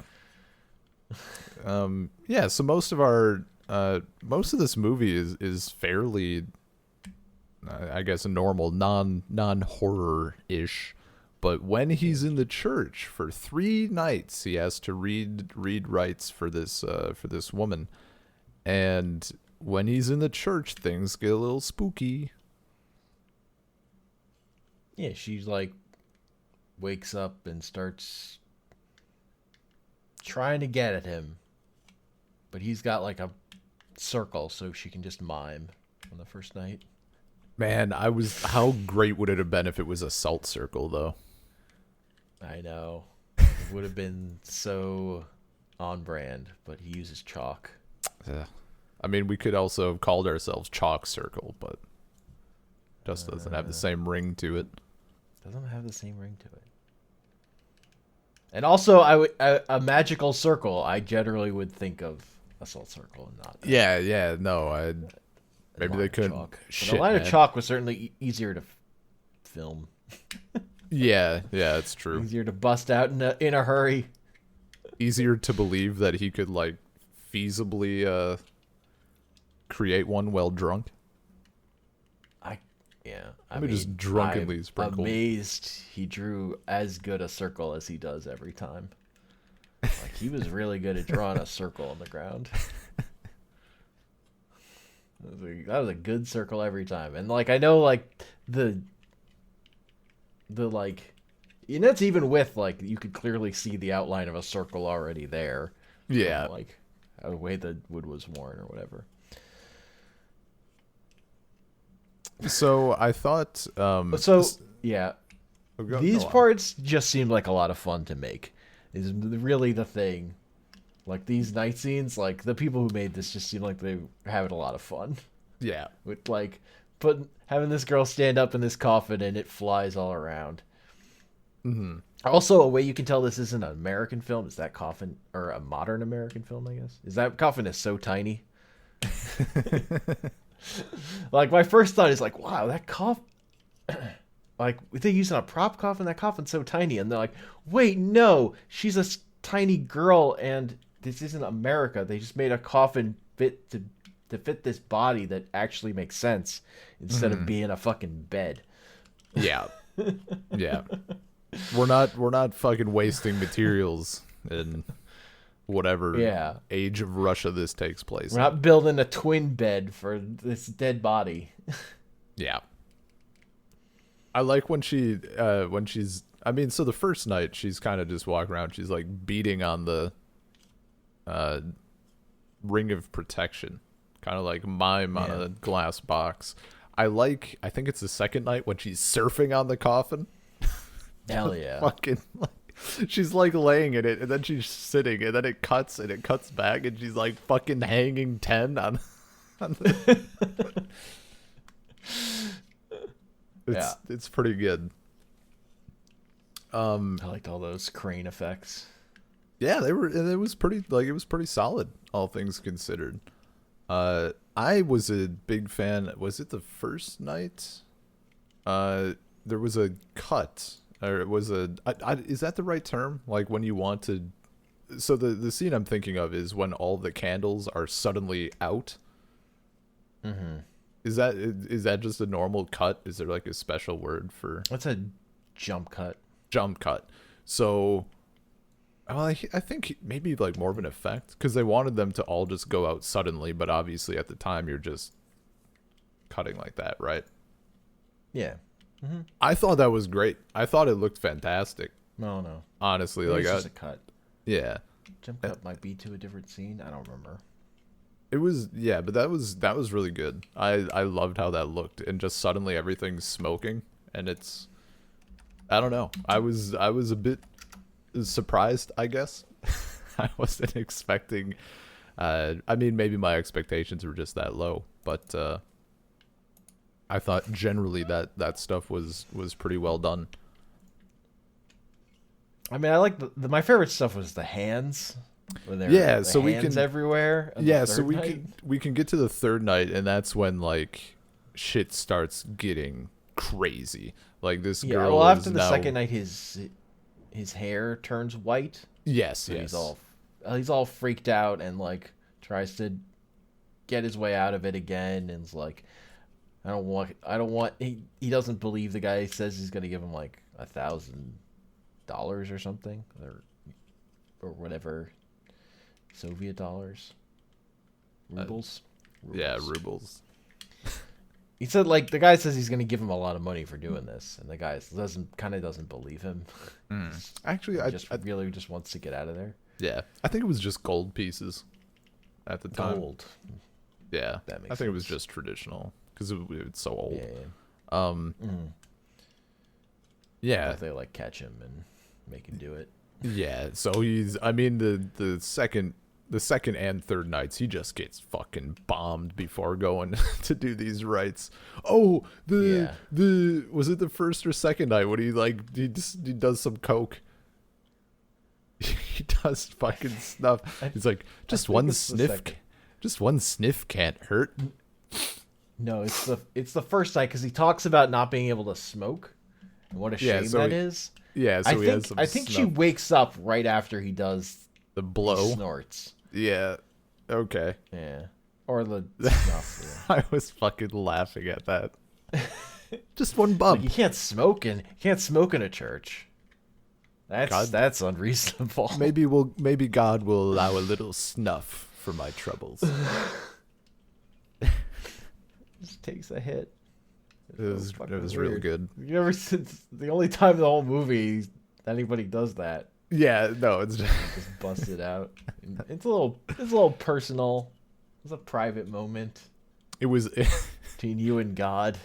Yeah, so most of this movie is fairly, I guess, a normal non horror ish. But when he's in the church for 3 nights, he has to read rites for this woman, and when he's in the church, things get a little spooky. yeah, she like wakes up and starts trying to get at him, but he's got like a circle so she can just mime on the first night. Man, how great would it have been if it was a salt circle though? I know. It would have been so on brand, but he uses chalk. Yeah. I mean, we could also have called ourselves Chalk Circle, but just doesn't have the same ring to it. Doesn't have the same ring to it. And also, a magical circle. I generally would think of a salt circle and not. Yeah, no, maybe they couldn't. But a line of chalk was certainly easier to film. Yeah, it's true. Easier to bust out in a hurry. Easier to believe that he could like feasibly create one while drunk. I mean, just drunkenly I'm sprinkle. amazed he drew as good a circle as he does every time. Like, he was really good at drawing a circle on the ground. That was a good circle every time. And like, I know like the like, and that's even with like, you could clearly see the outline of a circle already there. Yeah. Like the way the wood was worn or whatever. So I thought. Yeah, Go these on. parts just seemed like a lot of fun to make. Is really the thing. Like these night scenes, like the people who made this just seem like they were having a lot of fun. Yeah. With like having this girl stand up in this coffin and it flies all around. Mm-hmm. Also, a way you can tell this isn't an American film is that coffin, or a modern American film, I guess. Is that coffin is so tiny. Like, my first thought is like, wow, that coffin, like, they using a prop coffin? That coffin's so tiny. And they're like, wait, no, she's a tiny girl and this isn't America. They just made a coffin fit to fit this body that actually makes sense instead of being a fucking bed. Yeah. Yeah. We're not fucking wasting materials in whatever age of Russia this takes place. We're not building a twin bed for this dead body. Yeah. I like when she's I mean, so the first night she's kind of just walking around, she's like beating on the ring of protection, kind of like mime on a glass box. I think it's the second night when she's surfing on the coffin. Hell yeah. Fucking like, she's like laying in it and then she's sitting and then it cuts back and she's like fucking hanging 10 on the... It's pretty good. I liked all those crane effects. Yeah, it was pretty solid, all things considered. I was a big fan. Was it the first night? There was a cut, or it was is that the right term? Like when you want to. So the scene I'm thinking of is when all the candles are suddenly out. Mm-hmm. Is that just a normal cut? Is there like a special word for? What's a jump cut? Jump cut. So, well, I think maybe like more of an effect because they wanted them to all just go out suddenly, but obviously at the time you're just cutting like that, right? Yeah. Mm-hmm. I thought that was great. I thought it looked fantastic. No. Honestly, Maybe like it's just a cut. Yeah. Jump cut might be to a different scene. I don't remember. It was, yeah, but that was really good. I loved how that looked, and just suddenly everything's smoking, and it's, I don't know. I was a bit surprised, I guess. I wasn't expecting. I mean, maybe my expectations were just that low, but I thought generally that stuff was pretty well done. I mean, I like my favorite stuff was the hands. When there Yeah, were so we hands can everywhere. On yeah, the so third night. we can get to the third night, and that's when like shit starts getting crazy. Like this Yeah, girl well, after is the now second night, his hair turns white. yes, So yes. he's all freaked out and like tries to get his way out of it again, and is like, I don't want. He doesn't believe the guy. He says he's gonna give him like $1,000 or something, or whatever, Soviet dollars, rubles. Yeah, rubles. He said like the guy says he's gonna give him a lot of money for doing this, and the guy doesn't believe him. Actually, He really just wants to get out of there. yeah, I think it was just gold pieces at the time. Gold. Yeah, That makes I think it was sense. just traditional because it's so old. Yeah. Yeah, But they like catch him and make him do it. yeah. So he's, I mean, the second and third nights, he just gets fucking bombed before going to do these rites. Oh, the was it the first or second night when he like he does some coke? He does fucking stuff. He's like, just one sniff, just one sniff can't hurt. No, it's the first night because he talks about not being able to smoke and what a shame that is. Yeah, so I think she wakes up right after he does the blow. he snorts. Yeah. Okay. Yeah. Or the snuff. Yeah. I was fucking laughing at that. Just one bump. Like, you can't smoke in a church. That's unreasonable. Maybe God will allow a little snuff for my troubles. Just takes a hit. It was really good. You ever since the only time in the whole movie anybody does that. Yeah, no, it's Just bust it out. It's a little personal. It's a private moment it was between you and God.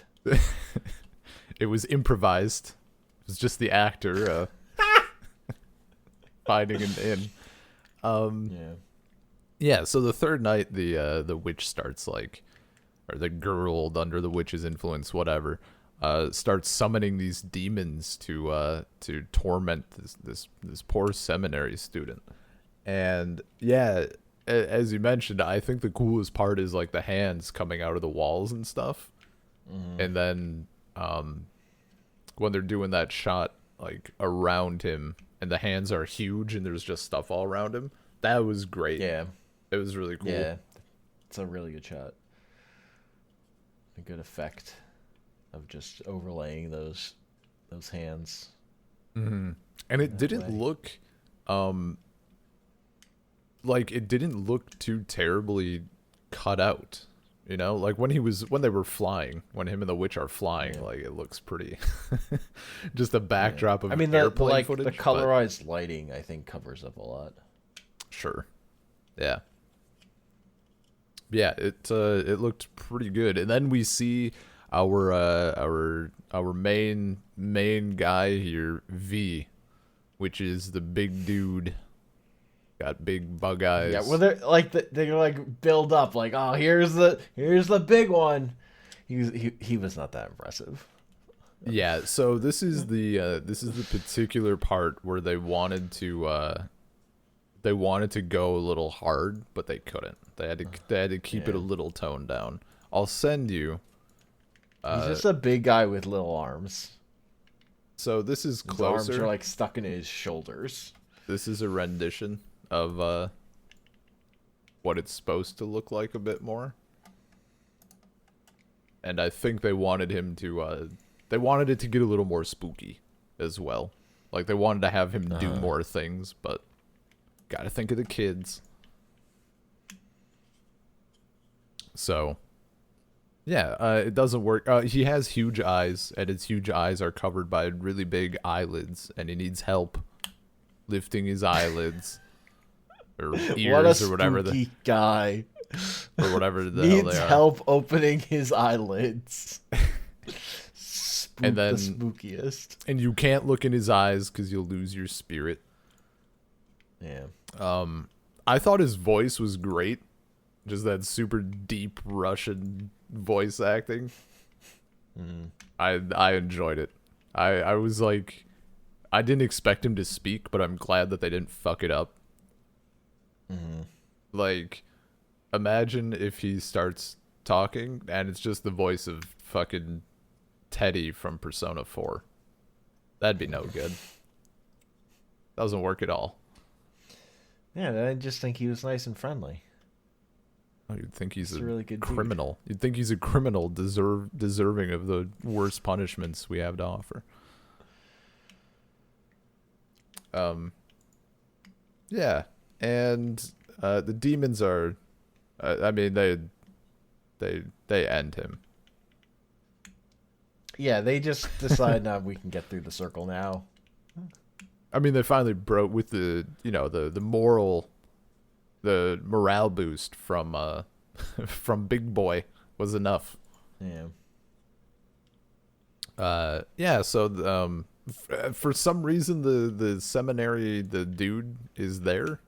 it was improvised. It was just the actor finding an in. Yeah. Yeah, so the third night the witch starts like, or the girl under the witch's influence, whatever, starts summoning these demons to torment this poor seminary student. And yeah, as you mentioned, I think the coolest part is like the hands coming out of the walls and stuff. And then when they're doing that shot like around him and the hands are huge and there's just stuff all around him, that was great. Yeah. It was really cool. Yeah. It's a really good shot. A good effect of just overlaying those hands. And it didn't look like it didn't look too terribly cut out, you know, like when they were flying, when him and the witch are flying, like it looks pretty just a backdrop of airplane footage, the colorized lighting I think covers up a lot. Sure. Yeah, it looked pretty good. And then we see our main guy here, V, which is the big dude, got big bug eyes. Yeah, well they're like build up like, oh, here's the big one. He was not that impressive. Yeah, so this is the particular part where they wanted to go a little hard, but they couldn't. They had to keep it a little toned down. I'll send you. He's just a big guy with little arms. So this is His closer. arms are like stuck in his shoulders. This is a rendition of what it's supposed to look like a bit more. And I think they wanted him to they wanted it to get a little more spooky as well. Like they wanted to have him do more things, but gotta think of the kids. So yeah, it doesn't work. He has huge eyes, and his huge eyes are covered by really big eyelids, and he needs help lifting his eyelids or ears or whatever the guy or whatever the hell needs they are. help opening his eyelids. And then the spookiest. And you can't look in his eyes because you'll lose your spirit. Yeah. I thought his voice was great. Just that super deep Russian voice acting. I enjoyed it. I was like, I didn't expect him to speak, but I'm glad that they didn't fuck it up. Like, imagine if he starts talking and it's just the voice of fucking Teddy from Persona 4. That'd be no good. Doesn't work at all. Yeah, I just think he was nice and friendly. Oh, you'd think he's a really good criminal. You'd think he's a criminal deserving of the worst punishments we have to offer. Yeah, and the demons are, I mean, they end him. Yeah, they just decide now we can get through the circle now. I mean, they finally broke with the, you know, the morale boost from from Big Boy was enough. Yeah. Yeah. So for some reason the seminary, the dude is there.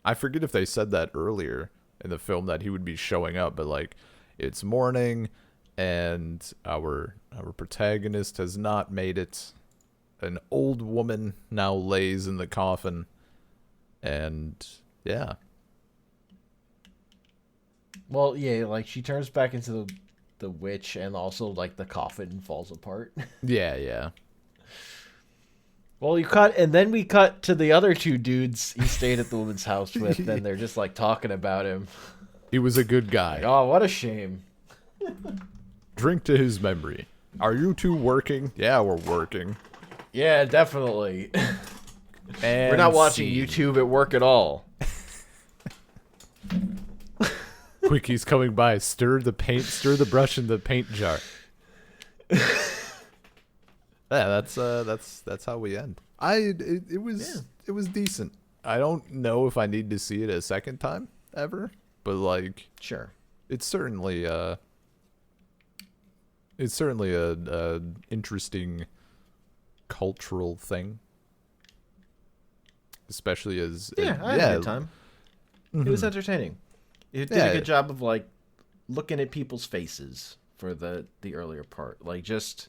I forget if they said that earlier in the film that he would be showing up, but like it's morning and our protagonist has not made it. An old woman now lays in the coffin, and yeah. Well, yeah, like she turns back into the witch, and also like the coffin falls apart. Yeah. Well, and then we cut to the other two dudes he stayed at the woman's house with, and they're just like talking about him. He was a good guy. Like, oh, what a shame. Drink to his memory. Are you two working? Yeah, we're working. Yeah, definitely. And we're not watching YouTube at work at all. Quick, he's coming by. Stir the brush in the paint jar. Yeah, that's how we end. It was decent. I don't know if I need to see it a second time ever, but like, sure, it's certainly a interesting cultural thing, especially as I had a good time. It was entertaining. It did a good job of like looking at people's faces for the earlier part, like just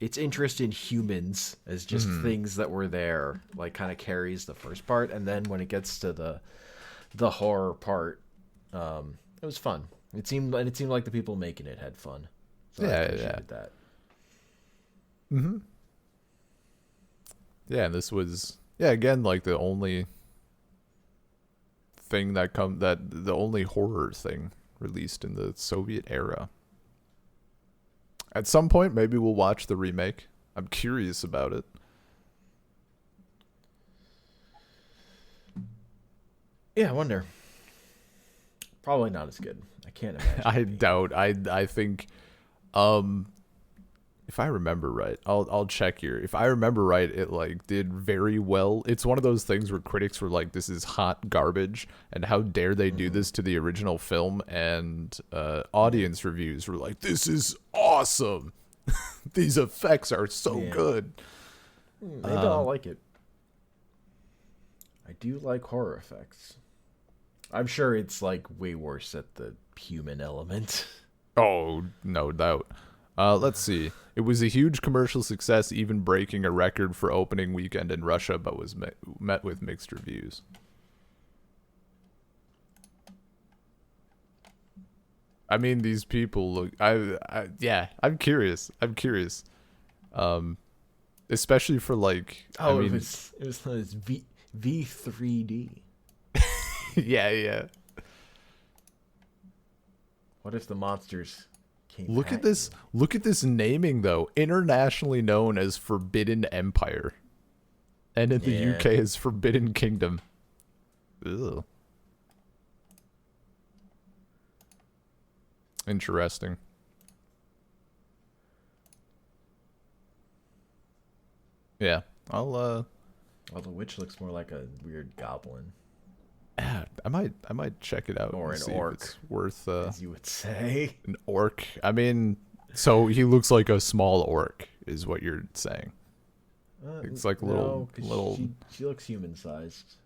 its interest in humans as just things that were there, like kind of carries the first part, and then when it gets to the horror part, it was fun. It seemed like the people making it had fun. So I appreciated that. Yeah, and this was again like the only thing the only horror thing released in the Soviet era. At some point, maybe we'll watch the remake. I'm curious about it. Yeah, I wonder. Probably not as good. I can't imagine. I doubt. I think, if I remember right, I'll check here. If I remember right, it like did very well. It's one of those things where critics were like, "This is hot garbage," and how dare they do this to the original film? And audience reviews were like, "This is awesome. These effects are so good." Maybe I'll like it. I do like horror effects. I'm sure it's like way worse at the human element. Oh, no doubt. Let's see. It was a huge commercial success, even breaking a record for opening weekend in Russia, but was met with mixed reviews. I mean, these people look. I'm curious. Especially for like. Oh, I mean, it was V3D. yeah. What if the monsters came? Look at this naming though. Internationally known as Forbidden Empire, and in the UK as Forbidden Kingdom. Ugh. Interesting. Yeah, I'll Well, the witch looks more like a weird goblin. Yeah, I might check it out. Or and an see orc, if it's worth as you would say. An orc. I mean, so he looks like a small orc, is what you're saying. It's like little. She looks human sized.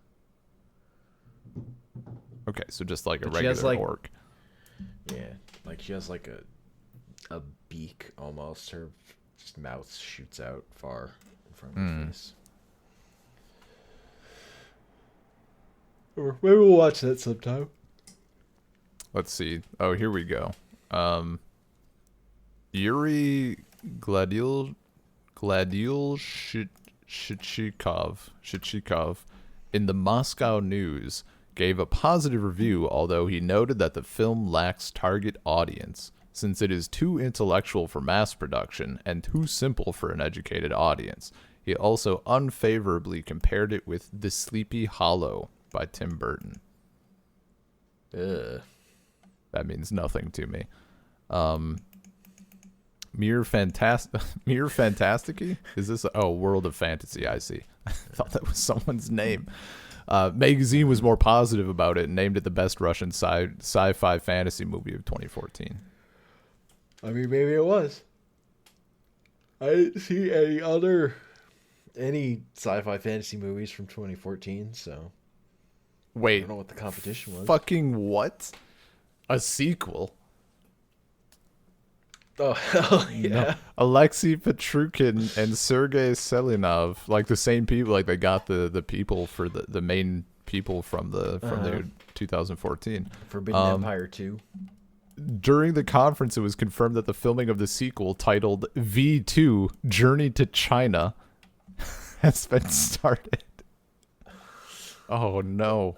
Okay, so just like a regular orc. Yeah, like she has like a a beak almost. Her just mouth shoots out far in front of her face. Or maybe we'll watch that sometime. Let's see. Oh, here we go. Yuri Shchikov in the Moscow News gave a positive review, although he noted that the film lacks target audience, since it is too intellectual for mass production and too simple for an educated audience. He also unfavorably compared it with The Sleepy Hollow by Tim Burton. Ugh. That means nothing to me. Mere Fantastici? Is this? World of Fantasy, I see. I thought that was someone's name. Magazine was more positive about it and named it the best Russian sci-fi fantasy movie of 2014. I mean, maybe it was. I didn't see any sci-fi fantasy movies from 2014, so I Wait, don't know what the competition was. fucking what? A sequel? Oh, hell yeah. No. Alexei Petrukin and Sergei Selinov, like the same people, like they got the people for the main people from the 2014. Forbidden Empire 2. During the conference, it was confirmed that the filming of the sequel, titled V2 Journey to China, has been started. Oh no.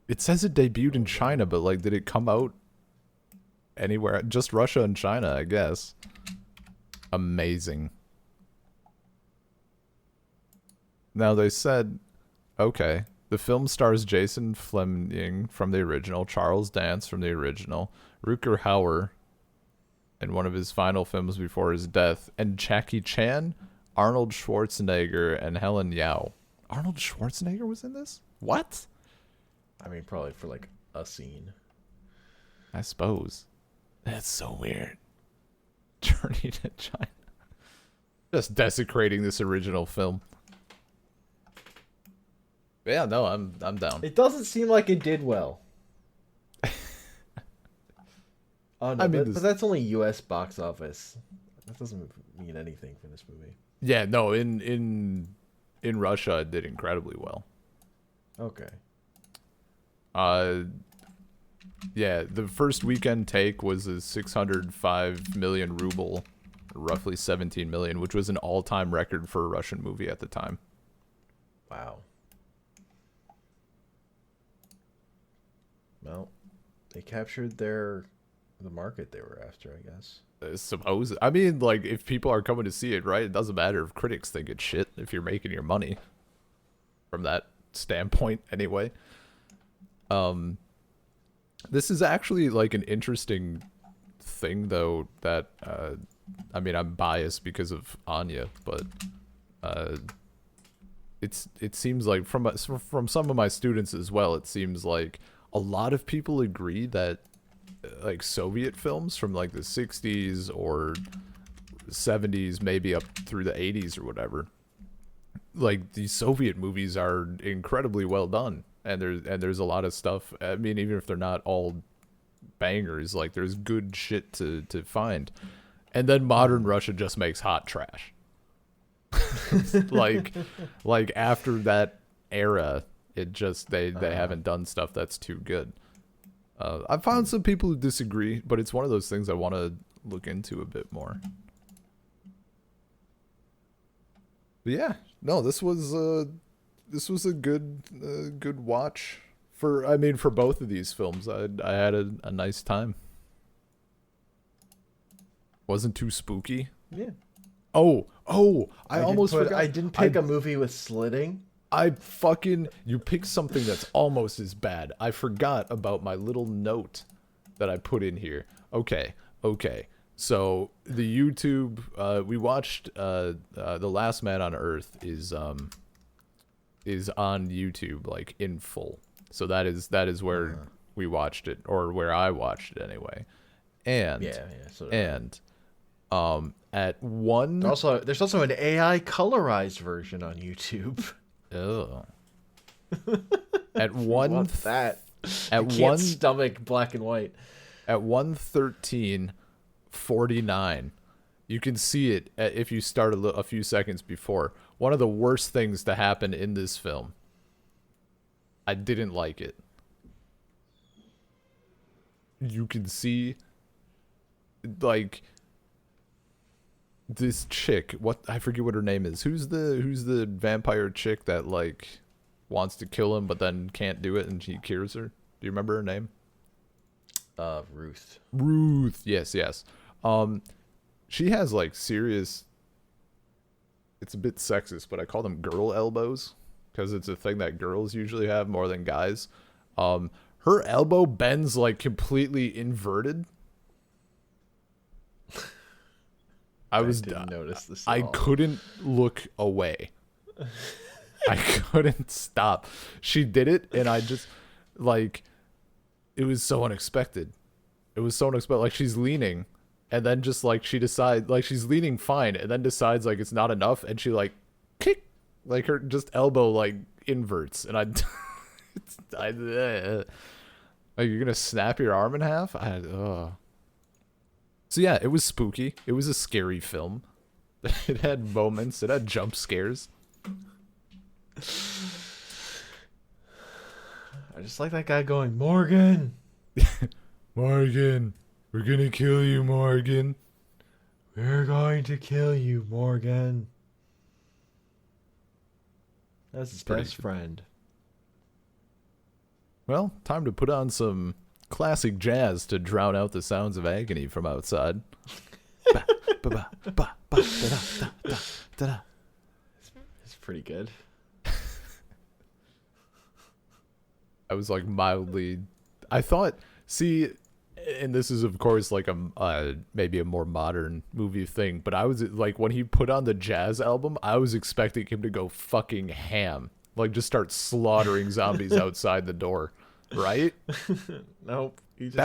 It says it debuted in China, but like, did it come out anywhere? Just Russia and China, I guess. Amazing. Now they said, okay, the film stars Jason Fleming from the original, Charles Dance from the original, Rutger Hauer in one of his final films before his death, and Jackie Chan, Arnold Schwarzenegger, and Helen Yao. Arnold Schwarzenegger was in this? What? I mean, probably for like a scene. I suppose. That's so weird. Journey to China. Just desecrating this original film. Yeah, no, I'm down. It doesn't seem like it did well. Oh no, I mean, but that's only U.S. box office. That doesn't mean anything for this movie. Yeah, no, in Russia it did incredibly well. Okay. Yeah, the first weekend take was a 605 million ruble, roughly 17 million, which was an all-time record for a Russian movie at the time. Wow. Well, they captured the market they were after, I guess. I suppose. I mean, like, if people are coming to see it, right, it doesn't matter if critics think it's shit if you're making your money. From that standpoint, anyway. This is actually, like, an interesting thing, though, that, I mean, I'm biased because of Anya, but, it seems like, from some of my students as well, it seems like a lot of people agree that, like, Soviet films from, like, the 60s or 70s, maybe up through the 80s or whatever, like, these Soviet movies are incredibly well done. And there's a lot of stuff. I mean, even if they're not all bangers, like, there's good shit to find. And then modern Russia just makes hot trash. like after that era, it just they haven't done stuff that's too good. I found some people who disagree, but it's one of those things I want to look into a bit more. But yeah, no, this was a good watch for both of these films. I had a nice time. Wasn't too spooky. Yeah. I almost forgot. I didn't pick a movie with slitting. You picked something that's almost as bad. I forgot about my little note that I put in here. Okay. So the YouTube, we watched, The Last Man on Earth is on YouTube, like, in full. So that is where we watched it, or where I watched it anyway. And at one, there's also an AI colorized version on YouTube. Oh. At one What's that? At I can't stomach black and white. At 1:13:49, you can see it if you start a few seconds before. One of the worst things to happen in this film. I didn't like it. You can see, like, this chick. What, I forget what her name is. Who's the vampire chick that like wants to kill him but then can't do it and he cures her? Do you remember her name? Ruth. Ruth. Yes. She has like serious. It's a bit sexist, but I call them girl elbows because it's a thing that girls usually have more than guys. Her elbow bends like completely inverted. I didn't notice this. I couldn't look away. I couldn't stop. She did it, and I just like. It was so unexpected. It was so unexpected. Like she's leaning, and then just like she decides, like she's leaning fine, and then decides like it's not enough, and she like kick, like her just elbow like inverts, and like you're gonna snap your arm in half. So yeah, it was spooky. It was a scary film. It had moments. It had jump scares. I just like that guy going, Morgan. Morgan, we're gonna kill you, Morgan. We're going to kill you, Morgan. That's his best friend. Well, time to put on some classic jazz to drown out the sounds of agony from outside. It's pretty good. I was like mildly. I thought. See, and this is of course like a maybe a more modern movie thing, but I was like when he put on the jazz album, I was expecting him to go fucking ham, like just start slaughtering zombies outside the door, right? Nope. He just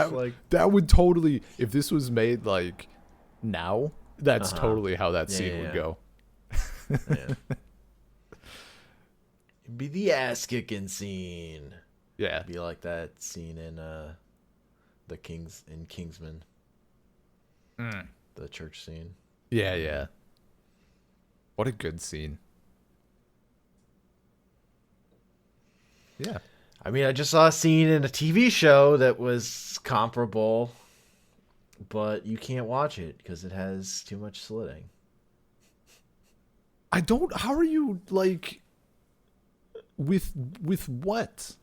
that would totally, if this was made like now, that's totally how that scene would go. Yeah. It'd be the ass kicking scene. Yeah. It'd be like that scene in Kingsman. The church scene. Yeah. What a good scene. Yeah. I mean, I just saw a scene in a TV show that was comparable, but you can't watch it because it has too much slitting. How are you like with what?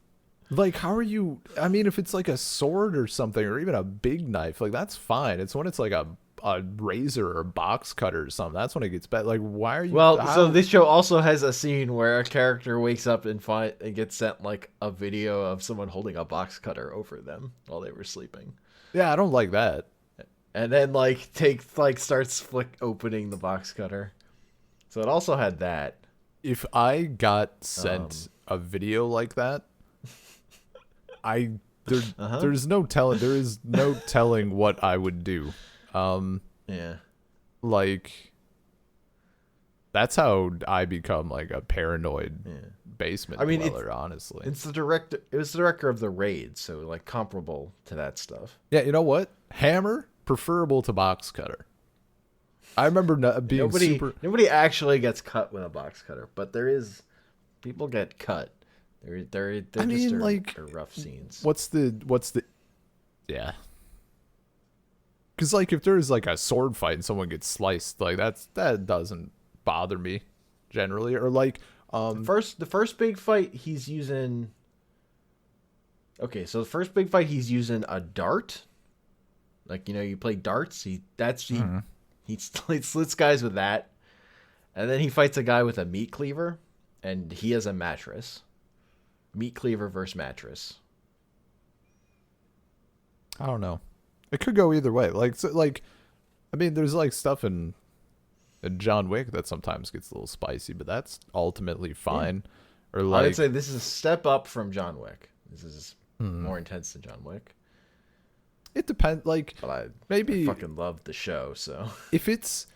Like, how are you? I mean, if it's like a sword or something, or even a big knife, like that's fine. It's when it's like a razor or a box cutter or something. That's when it gets bad. Like, why are you? Well, so this show also has a scene where a character wakes up and gets sent like a video of someone holding a box cutter over them while they were sleeping. Yeah, I don't like that. And then starts opening the box cutter. So it also had that. If I got sent a video like that. There's no telling. There is no telling what I would do. Yeah. Like, that's how I become like a paranoid basement dweller. Honestly, it was the director of The Raid, so like comparable to that stuff. Yeah, you know what? Hammer preferable to box cutter. I remember nobody actually gets cut with a box cutter, but people get cut. They're rough scenes. What's the yeah. Because like if there's like a sword fight and someone gets sliced, like that doesn't bother me generally. Or like the first big fight he's using. Okay, so the first big fight he's using a dart. Like, you play darts. He slits guys with that, and then he fights a guy with a meat cleaver, and he has a mattress. Meat cleaver versus mattress. I don't know. It could go either way. I mean, there's like stuff in John Wick that sometimes gets a little spicy, but that's ultimately fine. Yeah. Or like, I would say this is a step up from John Wick. This is more intense than John Wick. It depends. Like, but I fucking love the show. So if it's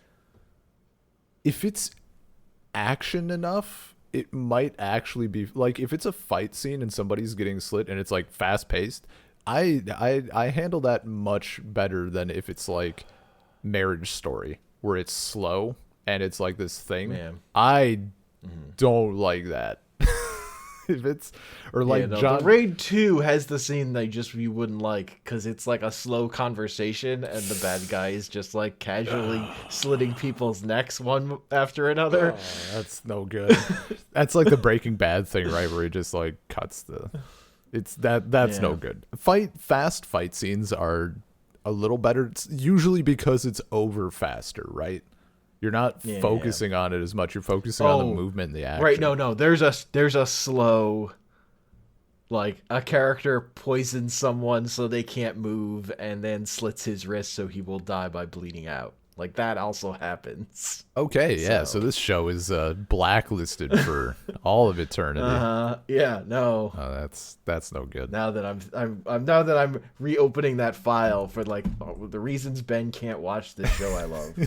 action enough, it might actually be like if it's a fight scene and somebody's getting slit and it's like fast paced. I handle that much better than if it's like Marriage Story, where it's slow and it's like this thing. Man. I don't like that. If it's or like The Raid 2 has the scene that you wouldn't like because it's like a slow conversation and the bad guy is just like casually slitting people's necks one after another. That's no good. That's like the Breaking Bad thing, right? Where he just like cuts the. That's no good. Fast fight scenes are a little better. It's usually because it's over faster, right? You're not focusing on it as much. You're focusing on the movement and the action. Right, no. There's a slow, like a character poisons someone so they can't move and then slits his wrist so he will die by bleeding out. Like that also happens. Okay, yeah. So this show is blacklisted for all of eternity. Yeah, no. Oh, that's no good. Now that I'm reopening that file for like the reasons Ben can't watch this show I love.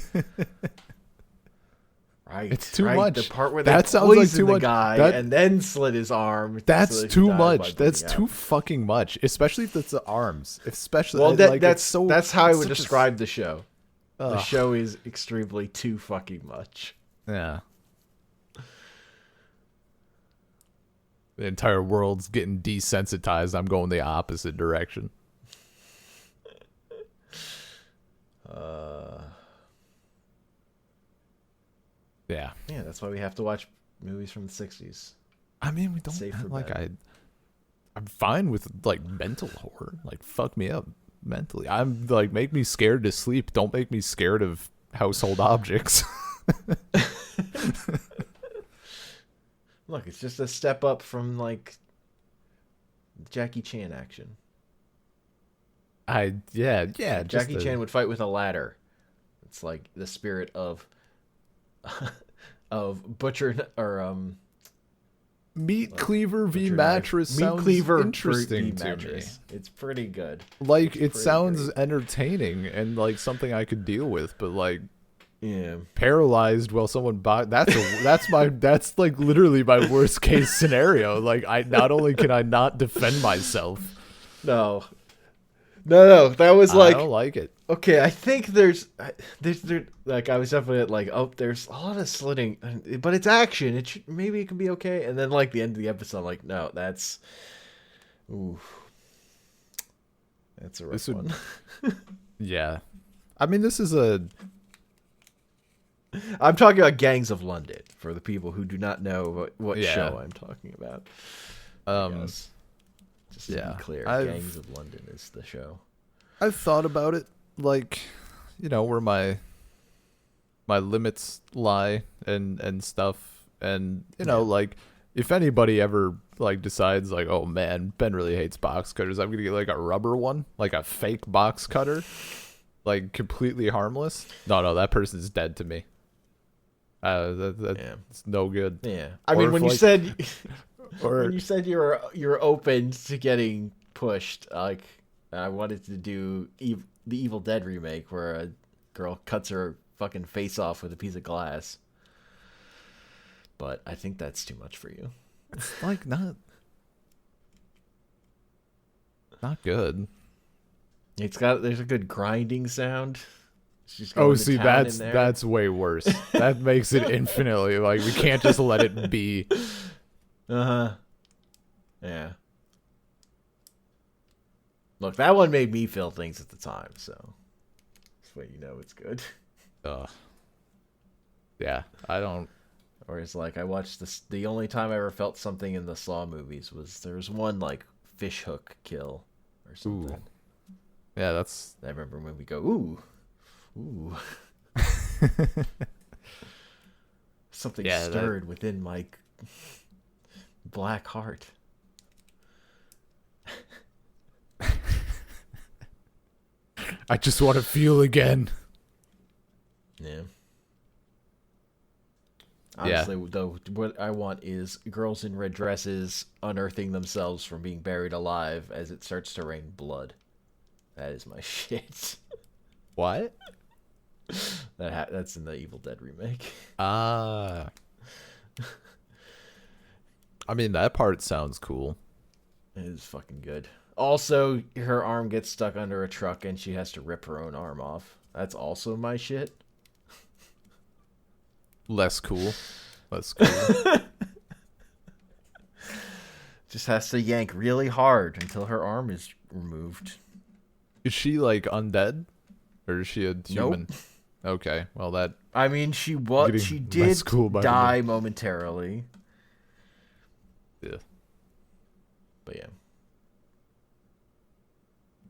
Right, it's too much. The part where that they sounds like poisoned too the much. guy and then slit his arm. That's so too much. That's too fucking much. Especially if it's the arms. Especially that's how I would describe the show. The show is extremely too fucking much. Yeah. The entire world's getting desensitized. I'm going the opposite direction. Yeah. Yeah, that's why we have to watch movies from the 60s. I mean, we don't I'm fine with like mental horror. Like fuck me up mentally. I'm like make me scared to sleep. Don't make me scared of household objects. Look, it's just a step up from like Jackie Chan action. Jackie Chan would fight with a ladder. It's like the spirit of butcher or Meat Cleaver v Mattress Meat sounds Cleaver interesting to me. It's pretty good. Like it sounds entertaining and like something I could deal with, but like paralyzed while someone that's like literally my worst case scenario. Like I not only can I not defend myself. No, that was like I don't like it. Okay, I think there's like I was definitely like, oh, there's a lot of slitting, but it's action. Maybe it can be okay. And then like the end of the episode, like no, that's a rough one. Yeah, I mean I'm talking about Gangs of London for the people who do not know what show I'm talking about. Just to be clear, Gangs of London is the show. I've thought about it, like, you know, where my limits lie and stuff, and you know, like if anybody ever like decides like, oh man, Ben really hates box cutters, I'm gonna get like a rubber one, like a fake box cutter, like completely harmless. No, that person's dead to me. That's no good. Yeah, I mean when you said you're open to getting pushed, like. I wanted to do the Evil Dead remake where a girl cuts her fucking face off with a piece of glass. But I think that's too much for you. It's like not good. There's a good grinding sound. See, that's way worse. That makes it infinitely like we can't just let it be. Yeah. Look, that one made me feel things at the time, so that's why you know it's good. Yeah, I don't. Or it's like I watched this. The only time I ever felt something in the Saw movies was there was one like fish hook kill or something. Ooh. Yeah, that's. I remember when we go ooh. Something stirred within my black heart. I just want to feel again. Yeah. Honestly, though, what I want is girls in red dresses unearthing themselves from being buried alive as it starts to rain blood. That is my shit. What? That's in the Evil Dead remake. I mean, that part sounds cool. It is fucking good. Also, her arm gets stuck under a truck and she has to rip her own arm off. That's also my shit. Less cool. Less cool. Just has to yank really hard until her arm is removed. Is she like undead, or is she a human? Nope. Okay, well that. I mean, she Getting did less cool by the die minute. momentarily. Yeah. But yeah.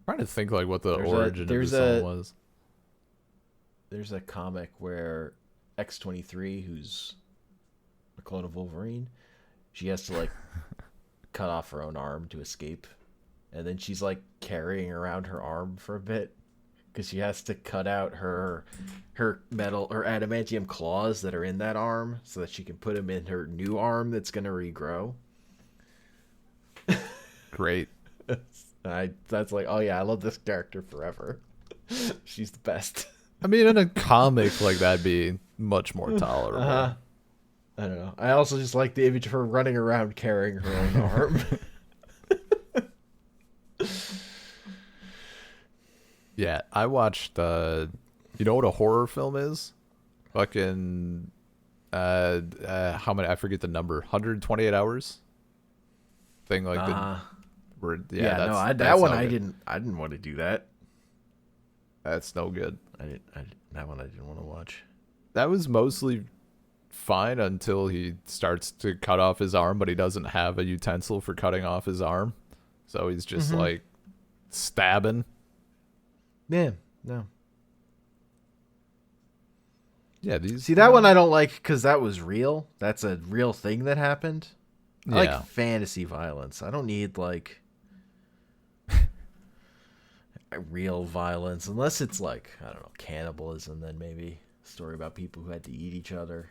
Trying to think like what the There's origin of there's the song was. There's a comic where X-23, who's a clone of Wolverine, she has to like cut off her own arm to escape, and then she's like carrying around her arm for a bit because she has to cut out her adamantium claws that are in that arm so that she can put them in her new arm that's gonna regrow. Great. That's like, oh yeah, I love this character forever. She's the best. I mean, in a comic like that'd be much more tolerable. I don't know. I also just like the image of her running around carrying her own arm. Yeah, I watched. You know what a horror film is? Fucking. How many? I forget the number. 128 hours. Thing like the. Yeah, that's, no, that that's one no I good. didn't want to do that. That's no good. That one I didn't want to watch. That was mostly fine until he starts to cut off his arm, but he doesn't have a utensil for cutting off his arm, so he's just like stabbing. Yeah, no. Yeah, these. See, that one I don't like because that was real. That's a real thing that happened. I Yeah. like fantasy violence. I don't need like real violence unless it's like, I don't know, cannibalism. Then maybe a story about people who had to eat each other.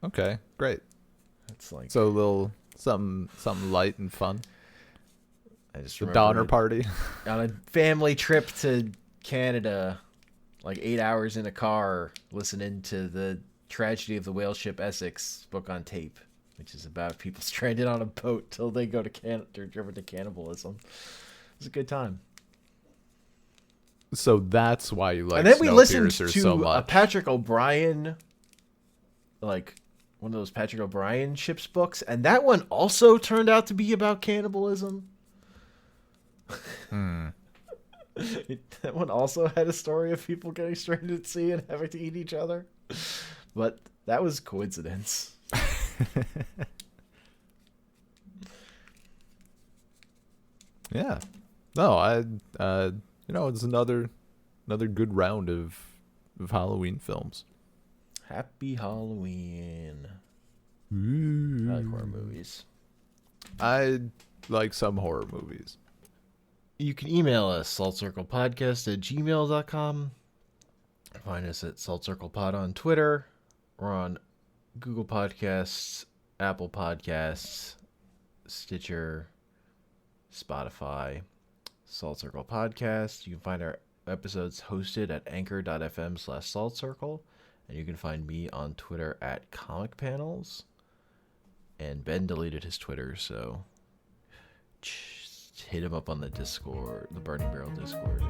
Okay, great. It's like, So a little something light and fun. I just The remember Donner it Party. on a family trip to Canada, like 8 hours in a car, listening to the Tragedy of the Whale Ship Essex book on tape, which is about people stranded on a boat till they go to they're driven to cannibalism. It was a good time. So that's why you like And then we listened Snowpiercer to so a much. Patrick O'Brien, like one of those Patrick O'Brien ships books, and that one also turned out to be about cannibalism. That one also had a story of people getting stranded at sea and having to eat each other. But that was coincidence. Yeah. No, it's another good round of Halloween films. Happy Halloween. Ooh. I like horror movies. I like some horror movies. You can email us, saltcirclepodcast@gmail.com. Find us at saltcirclepod on Twitter. We're on Google Podcasts, Apple Podcasts, Stitcher, Spotify, Salt Circle Podcast. You can find our episodes hosted at anchor.fm/saltcircle. And you can find me on Twitter at Comic Panels. And Ben deleted his Twitter, so just hit him up on the Discord, the Burning Barrel Discord,